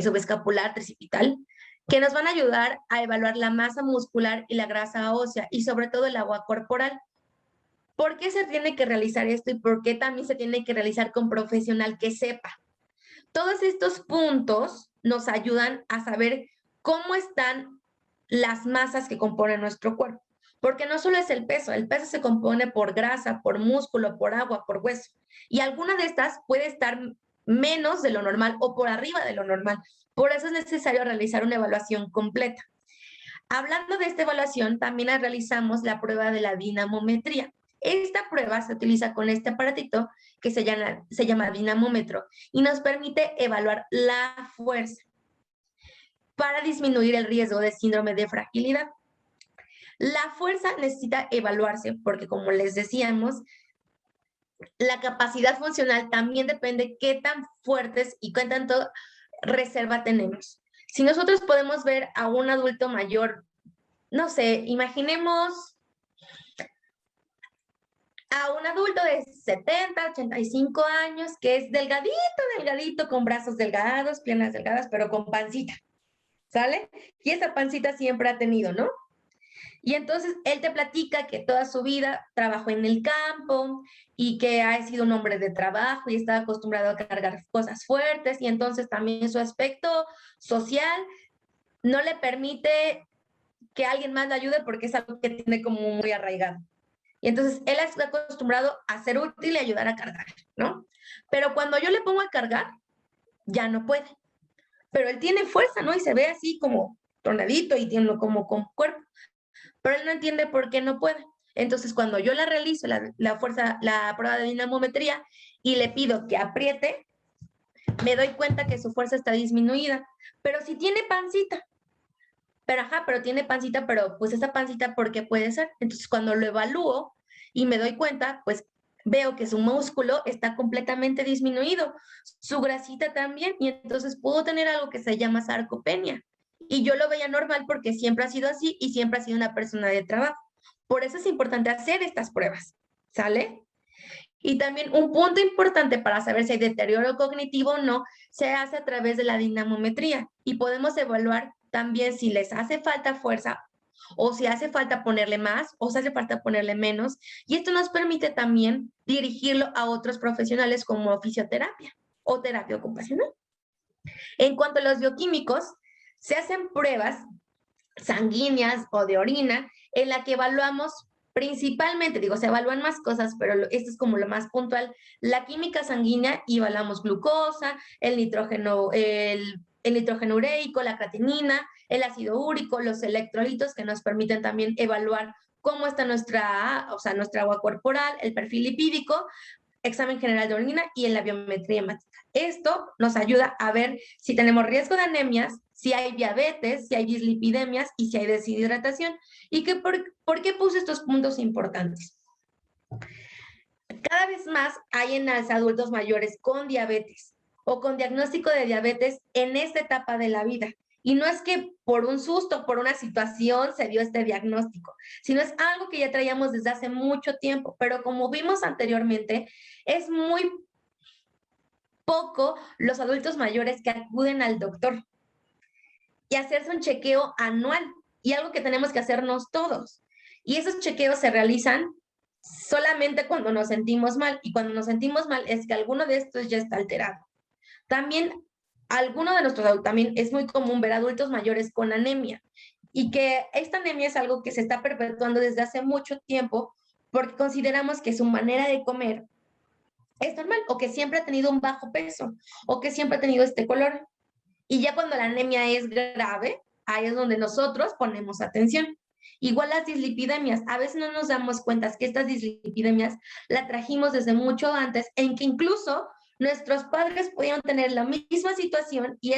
subescapular, tricipital, que nos van a ayudar a evaluar la masa muscular y la grasa ósea y sobre todo el agua corporal. ¿Por qué se tiene que realizar esto y por qué también se tiene que realizar con profesional que sepa? Todos estos puntos nos ayudan a saber cómo están las masas que componen nuestro cuerpo. Porque no solo es el peso se compone por grasa, por músculo, por agua, por hueso. Y alguna de estas puede estar menos de lo normal o por arriba de lo normal. Por eso es necesario realizar una evaluación completa. Hablando de esta evaluación, también realizamos la prueba de la dinamometría. Esta prueba se utiliza con este aparatito que se llama dinamómetro y nos permite evaluar la fuerza para disminuir el riesgo de síndrome de fragilidad. La fuerza necesita evaluarse porque, como les decíamos, la capacidad funcional también depende de qué tan fuertes y qué tanto reserva tenemos. Si nosotros podemos ver a un adulto mayor, no sé, imaginemos a un adulto de 70, 85 años que es delgadito, delgadito, con brazos delgados, piernas delgadas, pero con pancita, ¿sale? Y esa pancita siempre ha tenido, ¿no? Y entonces él te platica que toda su vida trabajó en el campo y que ha sido un hombre de trabajo y está acostumbrado a cargar cosas fuertes, y entonces también su aspecto social no le permite que alguien más le ayude porque es algo que tiene como muy arraigado. Y entonces él está acostumbrado a ser útil y ayudar a cargar, ¿no? Pero cuando yo le pongo a cargar, ya no puede. Pero él tiene fuerza, ¿no? Y se ve así como tornadito y tiene como con cuerpo. Pero él no entiende por qué no puede. Entonces, cuando yo la realizo, la prueba de dinamometría, y le pido que apriete, me doy cuenta que su fuerza está disminuida. Pero si tiene pancita, pero tiene pancita, pero pues esa pancita, ¿por qué puede ser? Entonces, cuando lo evalúo y me doy cuenta, pues veo que su músculo está completamente disminuido, su grasita también, y entonces puedo tener algo que se llama sarcopenia. Y yo lo veía normal porque siempre ha sido así y siempre ha sido una persona de trabajo. Por eso es importante hacer estas pruebas, ¿sale? Y también un punto importante para saber si hay deterioro cognitivo o no, se hace a través de la dinamometría y podemos evaluar también si les hace falta fuerza o si hace falta ponerle más o si hace falta ponerle menos. Y esto nos permite también dirigirlo a otros profesionales como fisioterapia o terapia ocupacional. En cuanto a los bioquímicos, se hacen pruebas sanguíneas o de orina, en la que evaluamos principalmente, digo, se evalúan más cosas, pero esto es como lo más puntual, la química sanguínea, y evaluamos glucosa, el nitrógeno ureico, la creatinina, el ácido úrico, los electrolitos, que nos permiten también evaluar cómo está nuestra agua corporal, el perfil lipídico, examen general de orina y en la biometría hemática. Esto nos ayuda a ver si tenemos riesgo de anemias, si hay diabetes, si hay dislipidemias y si hay deshidratación. ¿Y por qué puse estos puntos importantes? Cada vez más hay en alza adultos mayores con diabetes o con diagnóstico de diabetes en esta etapa de la vida. Y no es que por un susto, por una situación se dio este diagnóstico, sino es algo que ya traíamos desde hace mucho tiempo, pero como vimos anteriormente, es muy poco los adultos mayores que acuden al doctor y hacerse un chequeo anual, y algo que tenemos que hacernos todos. Y esos chequeos se realizan solamente cuando nos sentimos mal, y cuando nos sentimos mal es que alguno de estos ya está alterado. También también es muy común ver adultos mayores con anemia, y que esta anemia es algo que se está perpetuando desde hace mucho tiempo porque consideramos que su manera de comer es normal, o que siempre ha tenido un bajo peso, o que siempre ha tenido este color. Y ya cuando la anemia es grave, ahí es donde nosotros ponemos atención. Igual las dislipidemias, a veces no nos damos cuenta que estas dislipidemias las trajimos desde mucho antes, en que incluso nuestros padres pudieron tener la misma situación, y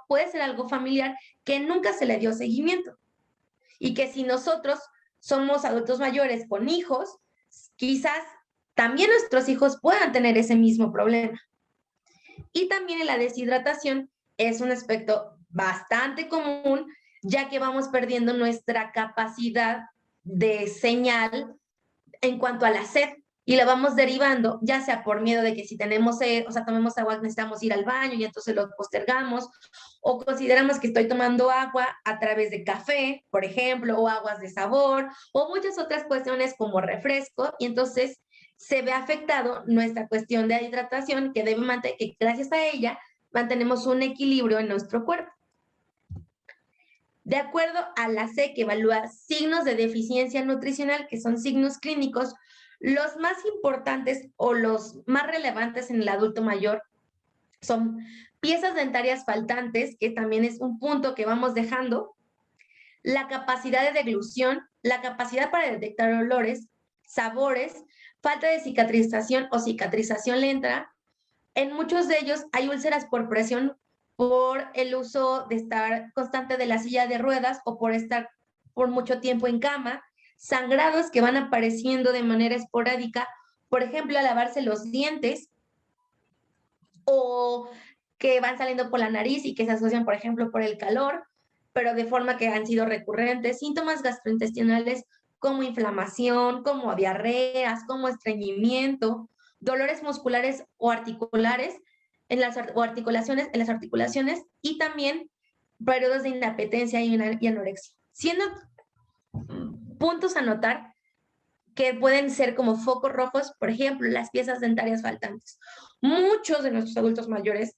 puede ser algo familiar que nunca se le dio seguimiento. Y que si nosotros somos adultos mayores con hijos, quizás también nuestros hijos puedan tener ese mismo problema. Y también en la deshidratación es un aspecto bastante común, ya que vamos perdiendo nuestra capacidad de señal en cuanto a la sed, y la vamos derivando, ya sea por miedo de que si tenemos sed, tomemos agua, necesitamos ir al baño y entonces lo postergamos, o consideramos que estoy tomando agua a través de café, por ejemplo, o aguas de sabor, o muchas otras cuestiones como refresco, y entonces se ve afectado nuestra cuestión de hidratación, que que gracias a ella mantenemos un equilibrio en nuestro cuerpo. De acuerdo a la SE, que evalúa signos de deficiencia nutricional, que son signos clínicos, los más importantes o los más relevantes en el adulto mayor son piezas dentarias faltantes, que también es un punto que vamos dejando, la capacidad de deglución, la capacidad para detectar olores, sabores, falta de cicatrización o cicatrización lenta. En muchos de ellos hay úlceras por presión, por el uso de estar constante de la silla de ruedas o por estar por mucho tiempo en cama, sangrados que van apareciendo de manera esporádica, por ejemplo, al lavarse los dientes, o que van saliendo por la nariz y que se asocian, por ejemplo, por el calor, pero de forma que han sido recurrentes, síntomas gastrointestinales como inflamación, como diarreas, como estreñimiento, dolores musculares o articulares en las articulaciones, y también periodos de inapetencia y anorexia. Siendo puntos a notar que pueden ser como focos rojos, por ejemplo, las piezas dentarias faltantes. Muchos de nuestros adultos mayores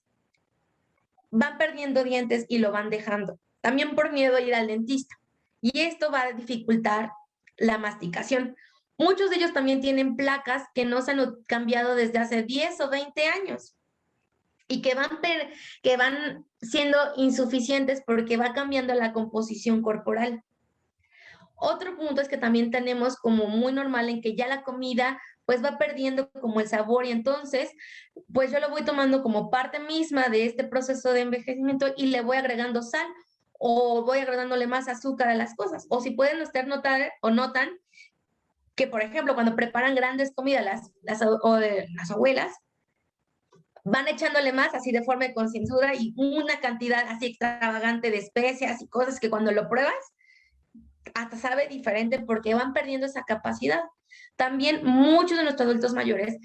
van perdiendo dientes y lo van dejando, también por miedo a ir al dentista, y esto va a dificultar la masticación. Muchos de ellos también tienen placas que no se han cambiado desde hace 10 o 20 años y que van siendo insuficientes porque va cambiando la composición corporal. Otro punto es que también tenemos como muy normal en que ya la comida pues va perdiendo como el sabor, y entonces pues yo lo voy tomando como parte misma de este proceso de envejecimiento y le voy agregando sal o voy agregándole más azúcar a las cosas. O si pueden ustedes notar o notan que, por ejemplo, cuando preparan grandes comidas las abuelas, van echándole más así de forma concienzuda y una cantidad así extravagante de especias y cosas que cuando lo pruebas hasta sabe diferente porque van perdiendo esa capacidad. También muchos de nuestros adultos mayores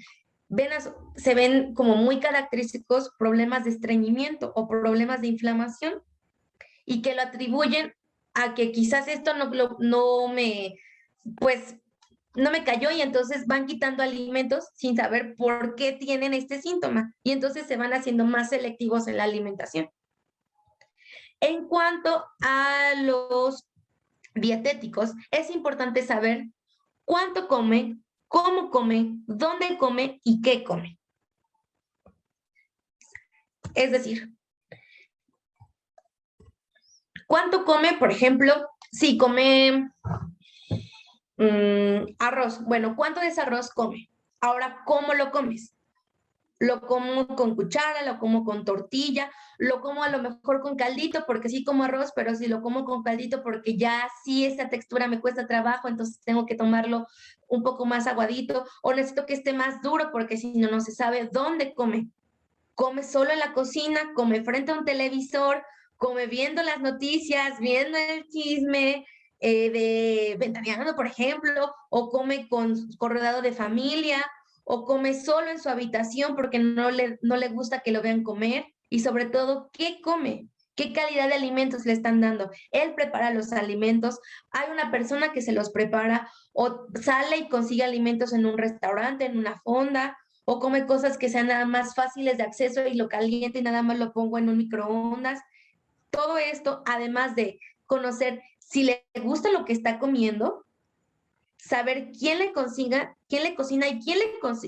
se ven como muy característicos problemas de estreñimiento o problemas de inflamación, y que lo atribuyen a que quizás esto no me cayó, y entonces van quitando alimentos sin saber por qué tienen este síntoma, y entonces se van haciendo más selectivos en la alimentación. En cuanto a los dietéticos, es importante saber cuánto come, cómo come, dónde come y qué come. Es decir, cuánto come, por ejemplo, si come arroz. Bueno, ¿cuánto de ese arroz come? Ahora, ¿cómo lo comes? Lo como con cuchara, lo como con tortilla, lo como a lo mejor con caldito, porque sí como arroz, pero si lo como con caldito, porque ya sí esa textura me cuesta trabajo, entonces tengo que tomarlo un poco más aguadito, o necesito que esté más duro, porque si no, no se sabe dónde come. Come solo en la cocina, come frente a un televisor, come viendo las noticias, viendo el chisme, de Ventaneando, por ejemplo, o come rodeado de familia, o come solo en su habitación porque no le gusta que lo vean comer, y sobre todo, ¿qué come? ¿Qué calidad de alimentos le están dando? Él prepara los alimentos, hay una persona que se los prepara, o sale y consigue alimentos en un restaurante, en una fonda, o come cosas que sean nada más fáciles de acceso y lo caliento y nada más lo pongo en un microondas. Todo esto, además de conocer si le gusta lo que está comiendo, saber quién le cocina y quién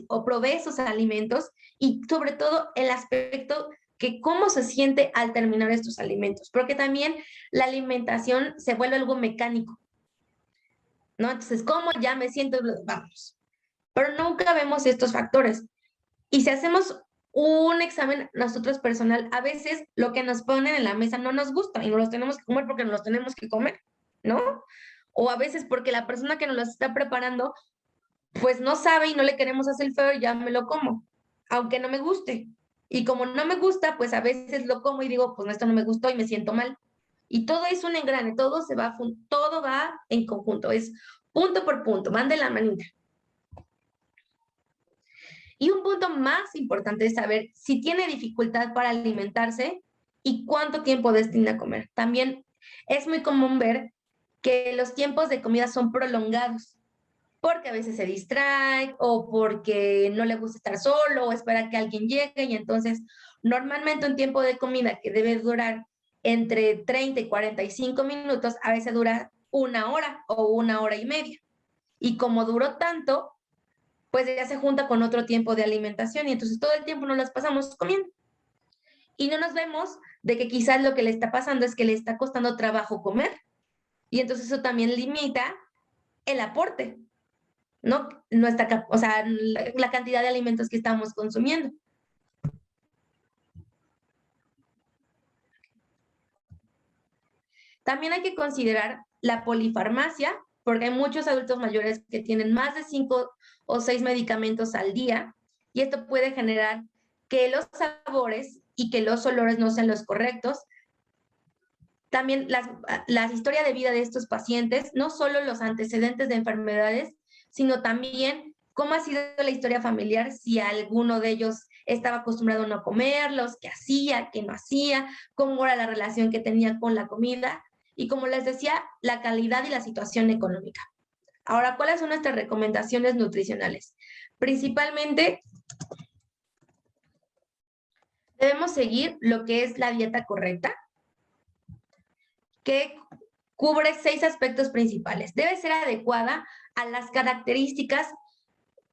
o provee esos alimentos, y sobre todo el aspecto que cómo se siente al terminar estos alimentos, porque también la alimentación se vuelve algo mecánico, ¿no? Entonces, ¿cómo ya me siento? Vamos. Pero nunca vemos estos factores. Y si hacemos un examen nosotros personal, a veces lo que nos ponen en la mesa no nos gusta y no los tenemos que comer porque nos los tenemos que comer, ¿no? O a veces porque la persona que nos los está preparando, pues no sabe y no le queremos hacer el feo y ya me lo como, aunque no me guste. Y como no me gusta, pues a veces lo como y digo, pues esto no me gustó y me siento mal. Y todo es un engrane, todo va en conjunto, es punto por punto, van de la manita. Y un punto más importante es saber si tiene dificultad para alimentarse y cuánto tiempo destina a comer. También es muy común ver que los tiempos de comida son prolongados, porque a veces se distrae o porque no le gusta estar solo o espera que alguien llegue, y entonces normalmente un tiempo de comida que debe durar entre 30 y 45 minutos, a veces dura 1 hora o 1 hora y media. Y como duró tanto, pues ya se junta con otro tiempo de alimentación y entonces todo el tiempo nos las pasamos comiendo. Y no nos vemos de que quizás lo que le está pasando es que le está costando trabajo comer, y entonces eso también limita el aporte, ¿no? O sea, la cantidad de alimentos que estamos consumiendo. También hay que considerar la polifarmacia, porque hay muchos adultos mayores que tienen más de 5 o 6 medicamentos al día, y esto puede generar que los sabores y que los olores no sean los correctos. También la historia de vida de estos pacientes, no solo los antecedentes de enfermedades, sino también cómo ha sido la historia familiar, si alguno de ellos estaba acostumbrado a no comerlos, qué hacía, qué no hacía, cómo era la relación que tenía con la comida, y como les decía, la calidad y la situación económica. Ahora, ¿cuáles son nuestras recomendaciones nutricionales? Principalmente, debemos seguir lo que es la dieta correcta, que cubre 6 aspectos principales. Debe ser adecuada a las características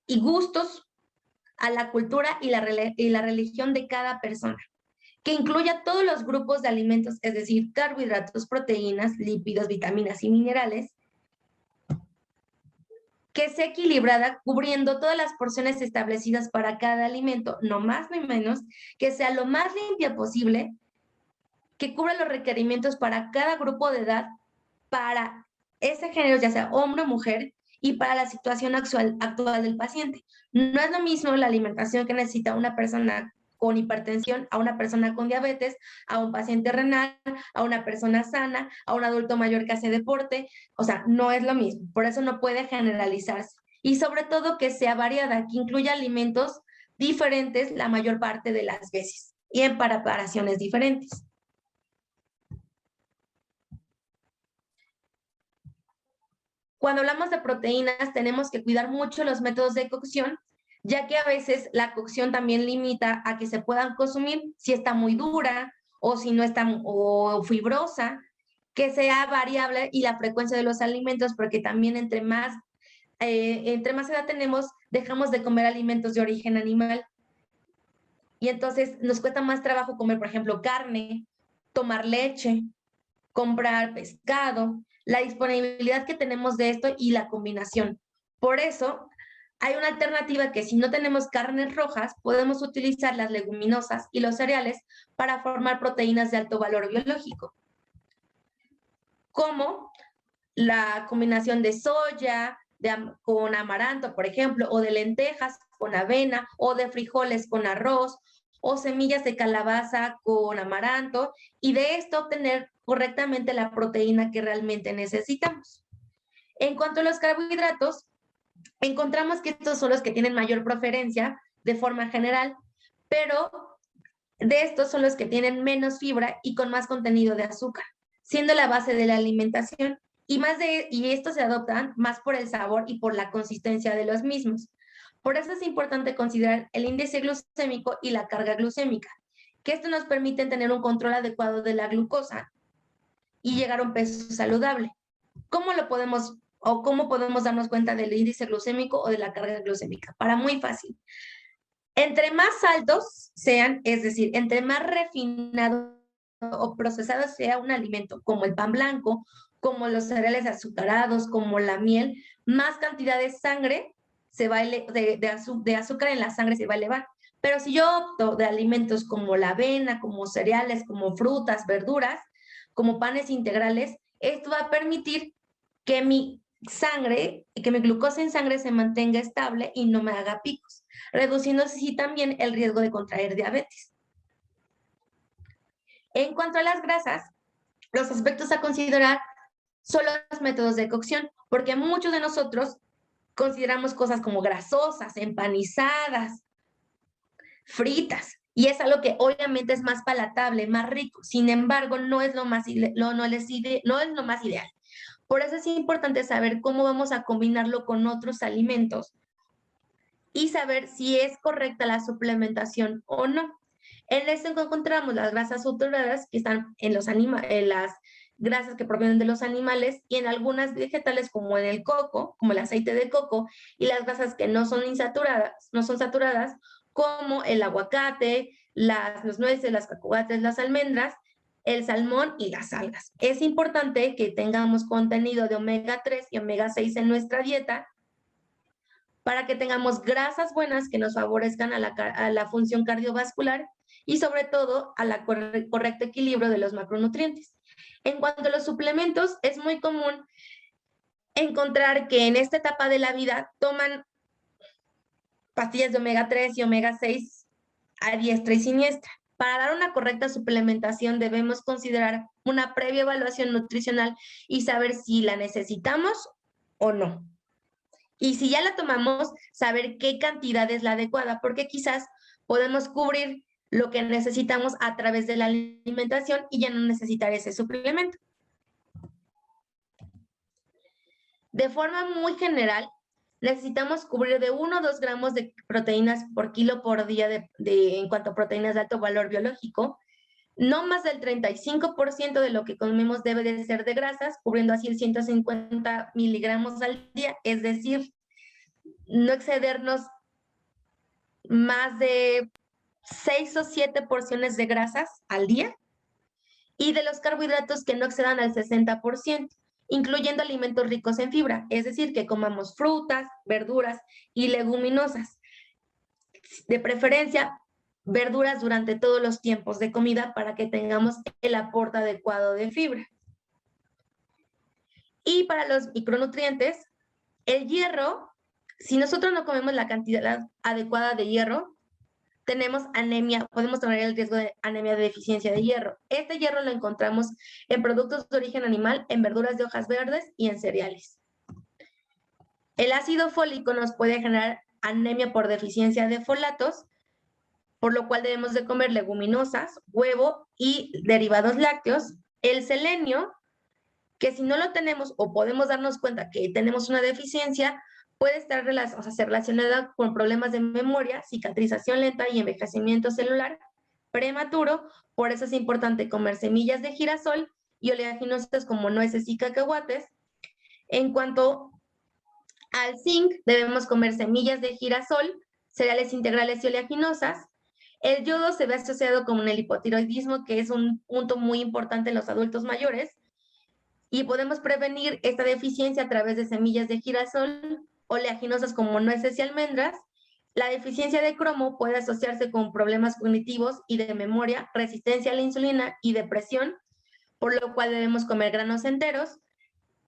y gustos, a la cultura y la religión de cada persona, que incluya todos los grupos de alimentos, es decir, carbohidratos, proteínas, lípidos, vitaminas y minerales, que sea equilibrada, cubriendo todas las porciones establecidas para cada alimento, no más ni menos, que sea lo más limpia posible, que cubra los requerimientos para cada grupo de edad, para ese género, ya sea hombre o mujer, y para la situación actual del paciente. No es lo mismo la alimentación que necesita una persona con hipertensión, a una persona con diabetes, a un paciente renal, a una persona sana, a un adulto mayor que hace deporte. O sea, no es lo mismo. Por eso no puede generalizarse. Y sobre todo que sea variada, que incluya alimentos diferentes la mayor parte de las veces y en preparaciones diferentes. Cuando hablamos de proteínas, tenemos que cuidar mucho los métodos de cocción, ya que a veces la cocción también limita a que se puedan consumir si está muy dura o si no está o fibrosa, que sea variable y la frecuencia de los alimentos, porque también entre más edad tenemos, dejamos de comer alimentos de origen animal. Y entonces nos cuesta más trabajo comer, por ejemplo, carne, tomar leche, comprar pescado, la disponibilidad que tenemos de esto y la combinación. Por eso, hay una alternativa que si no tenemos carnes rojas, podemos utilizar las leguminosas y los cereales para formar proteínas de alto valor biológico, como la combinación de soya con amaranto, por ejemplo, o de lentejas con avena, o de frijoles con arroz, o semillas de calabaza con amaranto, y de esto obtener correctamente la proteína que realmente necesitamos. En cuanto a los carbohidratos, encontramos que estos son los que tienen mayor preferencia de forma general, pero de estos son los que tienen menos fibra y con más contenido de azúcar, siendo la base de la alimentación. Y estos se adoptan más por el sabor y por la consistencia de los mismos. Por eso es importante considerar el índice glucémico y la carga glucémica, que esto nos permite tener un control adecuado de la glucosa y llegar a un peso saludable. ¿Cómo podemos darnos cuenta del índice glucémico o de la carga glucémica? Muy fácil. Entre más altos sean, es decir, entre más refinado o procesado sea un alimento, como el pan blanco, como los cereales azucarados, como la miel, más cantidad de sangre de azúcar en la sangre se va a elevar. Pero si yo opto de alimentos como la avena, como cereales, como frutas, verduras, como panes integrales, esto va a permitir que mi glucosa en sangre se mantenga estable y no me haga picos, reduciendo así también el riesgo de contraer diabetes. En cuanto a las grasas, los aspectos a considerar son los métodos de cocción, porque muchos de nosotros consideramos cosas como grasosas, empanizadas, fritas, y es algo que obviamente es más palatable, más rico. Sin embargo, no es lo más ideal. Por eso es importante saber cómo vamos a combinarlo con otros alimentos y saber si es correcta la suplementación o no. En esto encontramos las grasas saturadas que están en las grasas que provienen de los animales y en algunas vegetales como en el coco, como el aceite de coco, y las grasas que no son saturadas, como el aguacate, las nueces, las cacahuates, las almendras, el salmón y las algas. Es importante que tengamos contenido de omega 3 y omega 6 en nuestra dieta para que tengamos grasas buenas que nos favorezcan a la función cardiovascular y sobre todo al correcto equilibrio de los macronutrientes. En cuanto a los suplementos, es muy común encontrar que en esta etapa de la vida toman pastillas de omega 3 y omega 6 a diestra y siniestra. Para dar una correcta suplementación debemos considerar una previa evaluación nutricional y saber si la necesitamos o no. Y si ya la tomamos, saber qué cantidad es la adecuada, porque quizás podemos cubrir lo que necesitamos a través de la alimentación y ya no necesitar ese suplemento. De forma muy general, necesitamos cubrir de 1 a 2 gramos de proteínas por kilo por día en cuanto a proteínas de alto valor biológico. No más del 35% de lo que comemos debe de ser de grasas, cubriendo así el 150 miligramos al día, es decir, no excedernos más de 6 o 7 porciones de grasas al día, y de los carbohidratos que no excedan al 60%, incluyendo alimentos ricos en fibra, es decir, que comamos frutas, verduras y leguminosas. De preferencia, verduras durante todos los tiempos de comida para que tengamos el aporte adecuado de fibra. Y para los micronutrientes, el hierro, si nosotros no comemos la cantidad adecuada de hierro, tenemos anemia, podemos tener el riesgo de anemia de deficiencia de hierro. Este hierro lo encontramos en productos de origen animal, en verduras de hojas verdes y en cereales. El ácido fólico nos puede generar anemia por deficiencia de folatos, por lo cual debemos de comer leguminosas, huevo y derivados lácteos. El selenio, que si no lo tenemos o podemos darnos cuenta que tenemos una deficiencia, puede estar relacionada con problemas de memoria, cicatrización lenta y envejecimiento celular prematuro. Por eso es importante comer semillas de girasol y oleaginosas como nueces y cacahuates. En cuanto al zinc, debemos comer semillas de girasol, cereales integrales y oleaginosas. El yodo se ve asociado con el hipotiroidismo, que es un punto muy importante en los adultos mayores, y podemos prevenir esta deficiencia a través de semillas de girasol, oleaginosas como nueces y almendras. La deficiencia de cromo puede asociarse con problemas cognitivos y de memoria, resistencia a la insulina y depresión, por lo cual debemos comer granos enteros.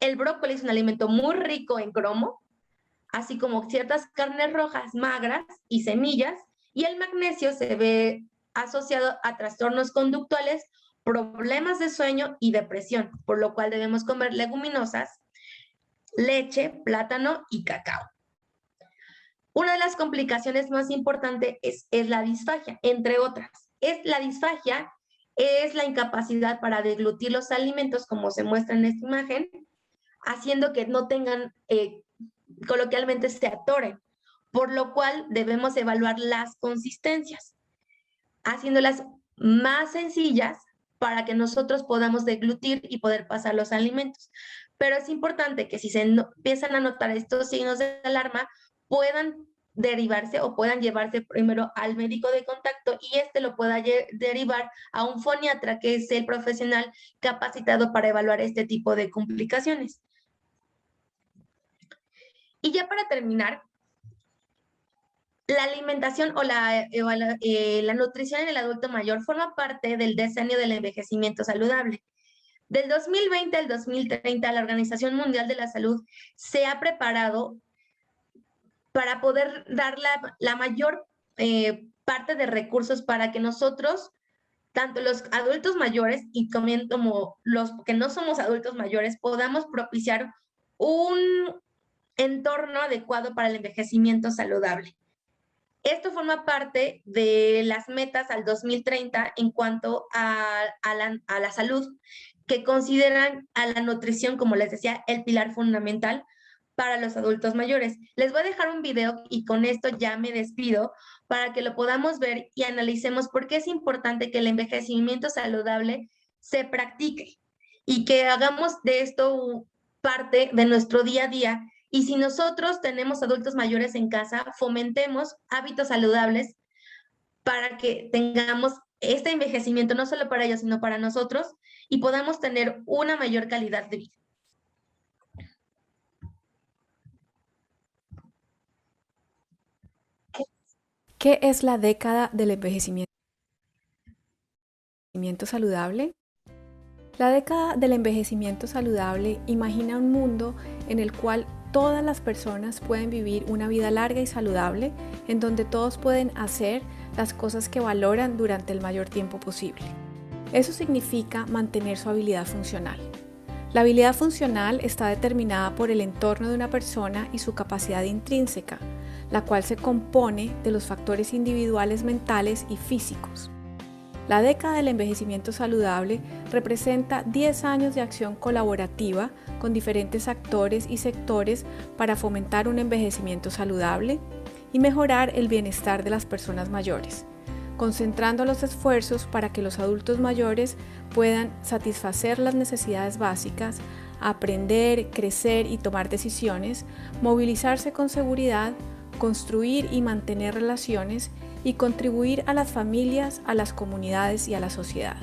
El brócoli es un alimento muy rico en cromo, así como ciertas carnes rojas magras y semillas, y el magnesio se ve asociado a trastornos conductuales, problemas de sueño y depresión, por lo cual debemos comer leguminosas, leche, plátano y cacao. Una de las complicaciones más importantes es la disfagia, entre otras. La disfagia es la incapacidad para deglutir los alimentos, como se muestra en esta imagen, haciendo que no tengan, coloquialmente se atoren, por lo cual debemos evaluar las consistencias, haciéndolas más sencillas para que nosotros podamos deglutir y poder pasar los alimentos. Pero es importante que si se empiezan a notar estos signos de alarma, puedan derivarse o puedan llevarse primero al médico de contacto y lo pueda derivar a un foniatra, que es el profesional capacitado para evaluar este tipo de complicaciones. Y ya para terminar, la alimentación o la nutrición en el adulto mayor forma parte del decenio del envejecimiento saludable. Del 2020 al 2030, la Organización Mundial de la Salud se ha preparado para poder dar la mayor parte de recursos para que nosotros, tanto los adultos mayores y como los que no somos adultos mayores, podamos propiciar un entorno adecuado para el envejecimiento saludable. Esto forma parte de las metas al 2030 en cuanto a la salud, que consideran a la nutrición, como les decía, el pilar fundamental para los adultos mayores. Les voy a dejar un video y con esto ya me despido para que lo podamos ver y analicemos por qué es importante que el envejecimiento saludable se practique y que hagamos de esto parte de nuestro día a día. Y si nosotros tenemos adultos mayores en casa, fomentemos hábitos saludables para que tengamos este envejecimiento no solo para ellos, sino para nosotros, y podamos tener una mayor calidad de vida. ¿Qué es la década del envejecimiento saludable? La década del envejecimiento saludable imagina un mundo en el cual todas las personas pueden vivir una vida larga y saludable, en donde todos pueden hacer las cosas que valoran durante el mayor tiempo posible. Eso significa mantener su habilidad funcional. La habilidad funcional está determinada por el entorno de una persona y su capacidad intrínseca, la cual se compone de los factores individuales mentales y físicos. La década del envejecimiento saludable representa 10 años de acción colaborativa con diferentes actores y sectores para fomentar un envejecimiento saludable y mejorar el bienestar de las personas mayores, concentrando los esfuerzos para que los adultos mayores puedan satisfacer las necesidades básicas, aprender, crecer y tomar decisiones, movilizarse con seguridad, construir y mantener relaciones y contribuir a las familias, a las comunidades y a la sociedad.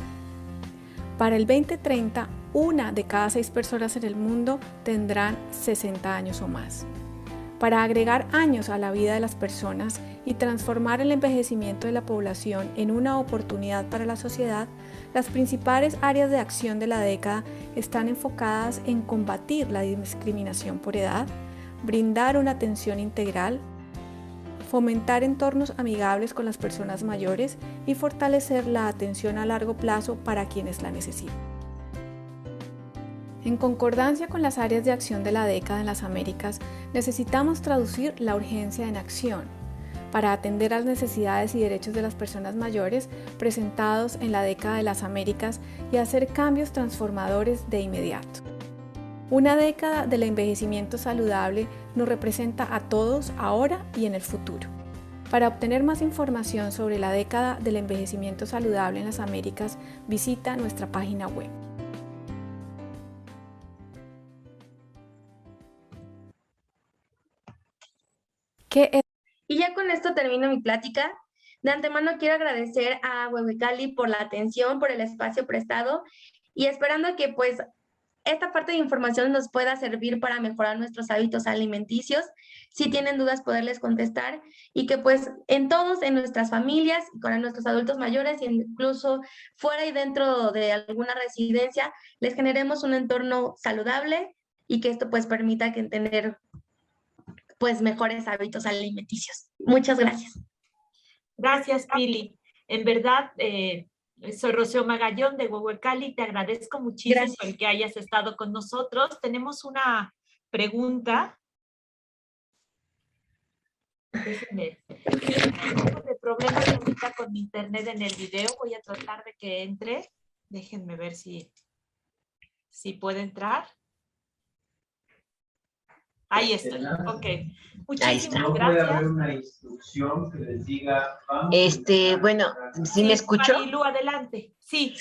Para el 2030, 1 de cada 6 personas en el mundo tendrán 60 años o más. Para agregar años a la vida de las personas y transformar el envejecimiento de la población en una oportunidad para la sociedad, las principales áreas de acción de la década están enfocadas en combatir la discriminación por edad, brindar una atención integral, fomentar entornos amigables con las personas mayores y fortalecer la atención a largo plazo para quienes la necesitan. En concordancia con las áreas de acción de la década en las Américas, necesitamos traducir la urgencia en acción para atender a las necesidades y derechos de las personas mayores presentados en la década de las Américas y hacer cambios transformadores de inmediato. Una década del envejecimiento saludable nos representa a todos ahora y en el futuro. Para obtener más información sobre la década del envejecimiento saludable en las Américas, visita nuestra página web. ¿Qué es? Y ya con esto termino mi plática. De antemano quiero agradecer a Huehuecali por la atención, por el espacio prestado y esperando que pues esta parte de información nos pueda servir para mejorar nuestros hábitos alimenticios. Si tienen dudas, poderles contestar y que pues en todos, en nuestras familias, con nuestros adultos mayores, incluso fuera y dentro de alguna residencia, les generemos un entorno saludable y que esto pues permita que tener pues mejores hábitos alimenticios. Muchas gracias. Gracias, Pili. En verdad, soy Rocío Magallón de Huehuecali. Te agradezco muchísimo el que hayas estado con nosotros. Tenemos una pregunta. Déjenme. Tengo de problemas ahorita con mi internet en el video. Voy a tratar de que entre. Déjenme ver si puede entrar. Ahí estoy. Ok. Muchísimas gracias. Puede haber una instrucción que les diga. Bueno, ¿sí me escucho? Marilu, adelante. Sí.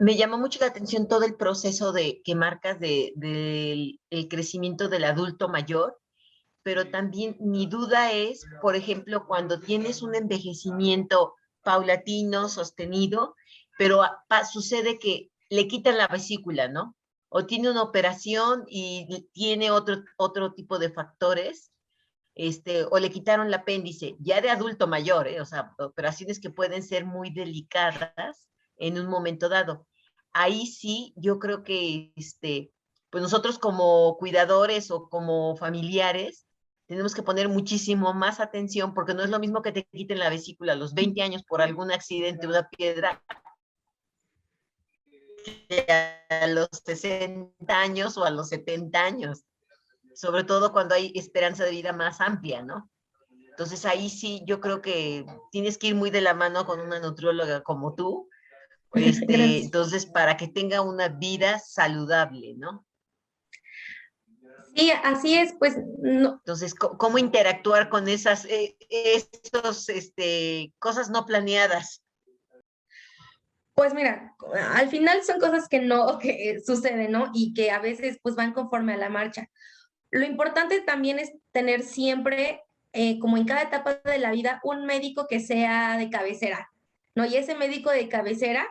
Me llamó mucho la atención todo el proceso que marcas del el crecimiento del adulto mayor, pero también mi duda es, por ejemplo, cuando tienes un envejecimiento paulatino, sostenido, pero sucede que le quitan la vesícula, ¿no? O tiene una operación y tiene otro tipo de factores, o le quitaron el apéndice, ya de adulto mayor, o sea, operaciones que pueden ser muy delicadas en un momento dado. Ahí sí, yo creo que, pues nosotros como cuidadores o como familiares, tenemos que poner muchísimo más atención, porque no es lo mismo que te quiten la vesícula a los 20 años por algún accidente, una piedra, a los 60 años o a los 70 años, sobre todo cuando hay esperanza de vida más amplia, ¿no? Entonces ahí sí, yo creo que tienes que ir muy de la mano con una nutrióloga como tú, entonces para que tenga una vida saludable, ¿no? Sí, así es, pues no. Entonces, ¿cómo interactuar con esas cosas no planeadas? Pues mira, al final son cosas que suceden, ¿no? Y que a veces pues van conforme a la marcha. Lo importante también es tener siempre, como en cada etapa de la vida, un médico que sea de cabecera, ¿no? Y ese médico de cabecera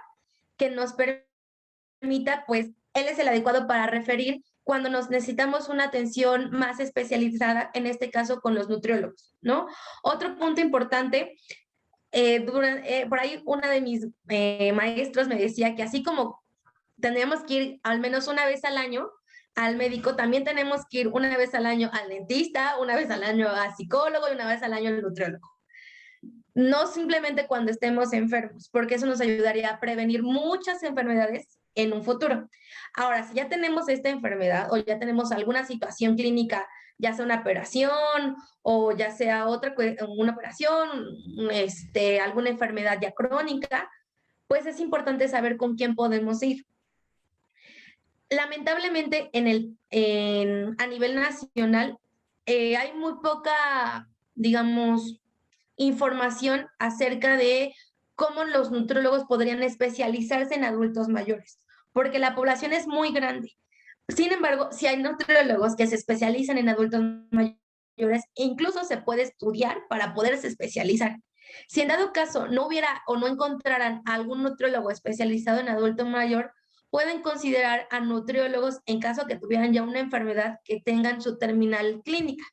que nos permita, pues, él es el adecuado para referir cuando nos necesitamos una atención más especializada, en este caso con los nutriólogos, ¿no? Otro punto importante, por ahí una de mis maestros me decía que así como tendríamos que ir al menos una vez al año al médico, también tenemos que ir una vez al año al dentista, una vez al año al psicólogo y una vez al año al nutriólogo. No simplemente cuando estemos enfermos, porque eso nos ayudaría a prevenir muchas enfermedades en un futuro. Ahora, si ya tenemos esta enfermedad o ya tenemos alguna situación clínica, ya sea una operación o ya sea una operación, alguna enfermedad ya crónica, pues es importante saber con quién podemos ir. Lamentablemente, a nivel nacional, hay muy poca, digamos, información acerca de cómo los nutriólogos podrían especializarse en adultos mayores, porque la población es muy grande. Sin embargo, si hay nutriólogos que se especializan en adultos mayores, incluso se puede estudiar para poderse especializar. Si en dado caso no hubiera o no encontraran algún nutriólogo especializado en adulto mayor, pueden considerar a nutriólogos en caso que tuvieran ya una enfermedad que tengan su terminal clínica,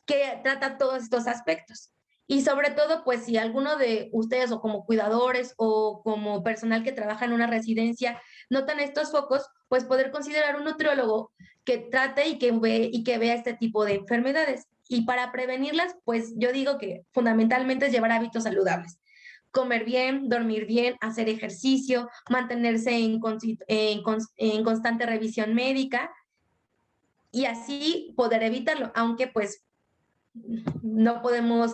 que trata todos estos aspectos. Y sobre todo, pues si alguno de ustedes o como cuidadores o como personal que trabaja en una residencia notan estos focos, pues poder considerar un nutriólogo que trate y que vea este tipo de enfermedades. Y para prevenirlas, pues yo digo que fundamentalmente es llevar hábitos saludables. Comer bien, dormir bien, hacer ejercicio, mantenerse en constante revisión médica y así poder evitarlo, aunque pues no podemos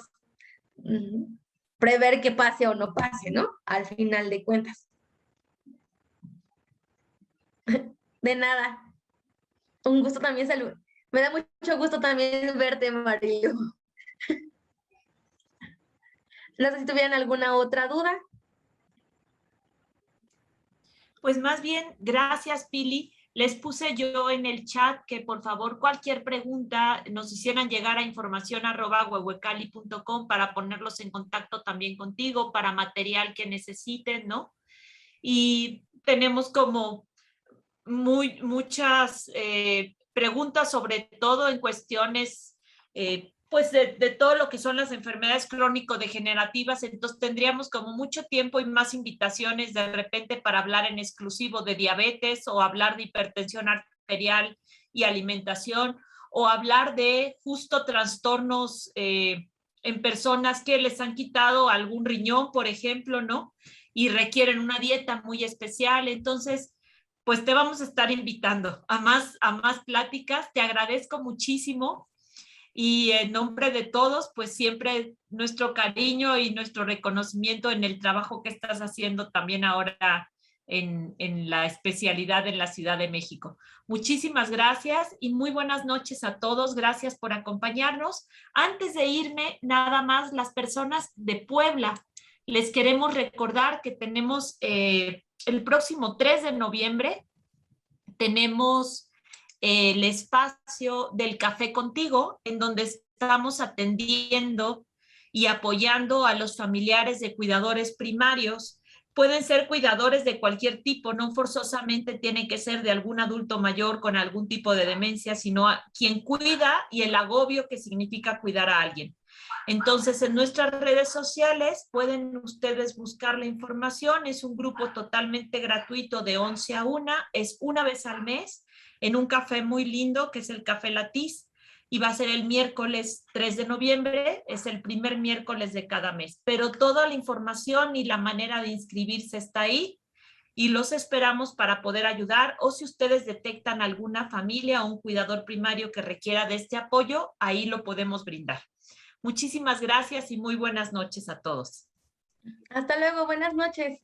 prever que pase o no pase, ¿no? Al final de cuentas. De nada. Un gusto también saludar. Me da mucho gusto también verte, Mario. No sé si tuvieran alguna otra duda. Pues más bien, gracias, Pili, Les puse yo en el chat que por favor cualquier pregunta nos hicieran llegar a información@huehuecali.com para ponerlos en contacto también contigo para material que necesiten, ¿no? Y tenemos como muchas preguntas, sobre todo en cuestiones pues de todo lo que son las enfermedades crónico-degenerativas, entonces tendríamos como mucho tiempo y más invitaciones de repente para hablar en exclusivo de diabetes o hablar de hipertensión arterial y alimentación o hablar de justo trastornos en personas que les han quitado algún riñón, por ejemplo, ¿no? Y requieren una dieta muy especial, entonces pues te vamos a estar invitando a más pláticas. Te agradezco muchísimo y en nombre de todos, pues siempre nuestro cariño y nuestro reconocimiento en el trabajo que estás haciendo también ahora en la especialidad en la Ciudad de México. Muchísimas gracias y muy buenas noches a todos. Gracias por acompañarnos. Antes de irme, nada más las personas de Puebla, les queremos recordar que tenemos el próximo 3 de noviembre, tenemos el espacio del Café Contigo, en donde estamos atendiendo y apoyando a los familiares de cuidadores primarios. Pueden ser cuidadores de cualquier tipo, no forzosamente tiene que ser de algún adulto mayor con algún tipo de demencia, sino a quien cuida y el agobio que significa cuidar a alguien. Entonces, en nuestras redes sociales pueden ustedes buscar la información. Es un grupo totalmente gratuito de 11 a 1, es una vez al mes, en un café muy lindo que es el Café Latiz, y va a ser el miércoles 3 de noviembre, es el primer miércoles de cada mes. Pero toda la información y la manera de inscribirse está ahí y los esperamos para poder ayudar, o si ustedes detectan alguna familia o un cuidador primario que requiera de este apoyo, ahí lo podemos brindar. Muchísimas gracias y muy buenas noches a todos. Hasta luego, buenas noches.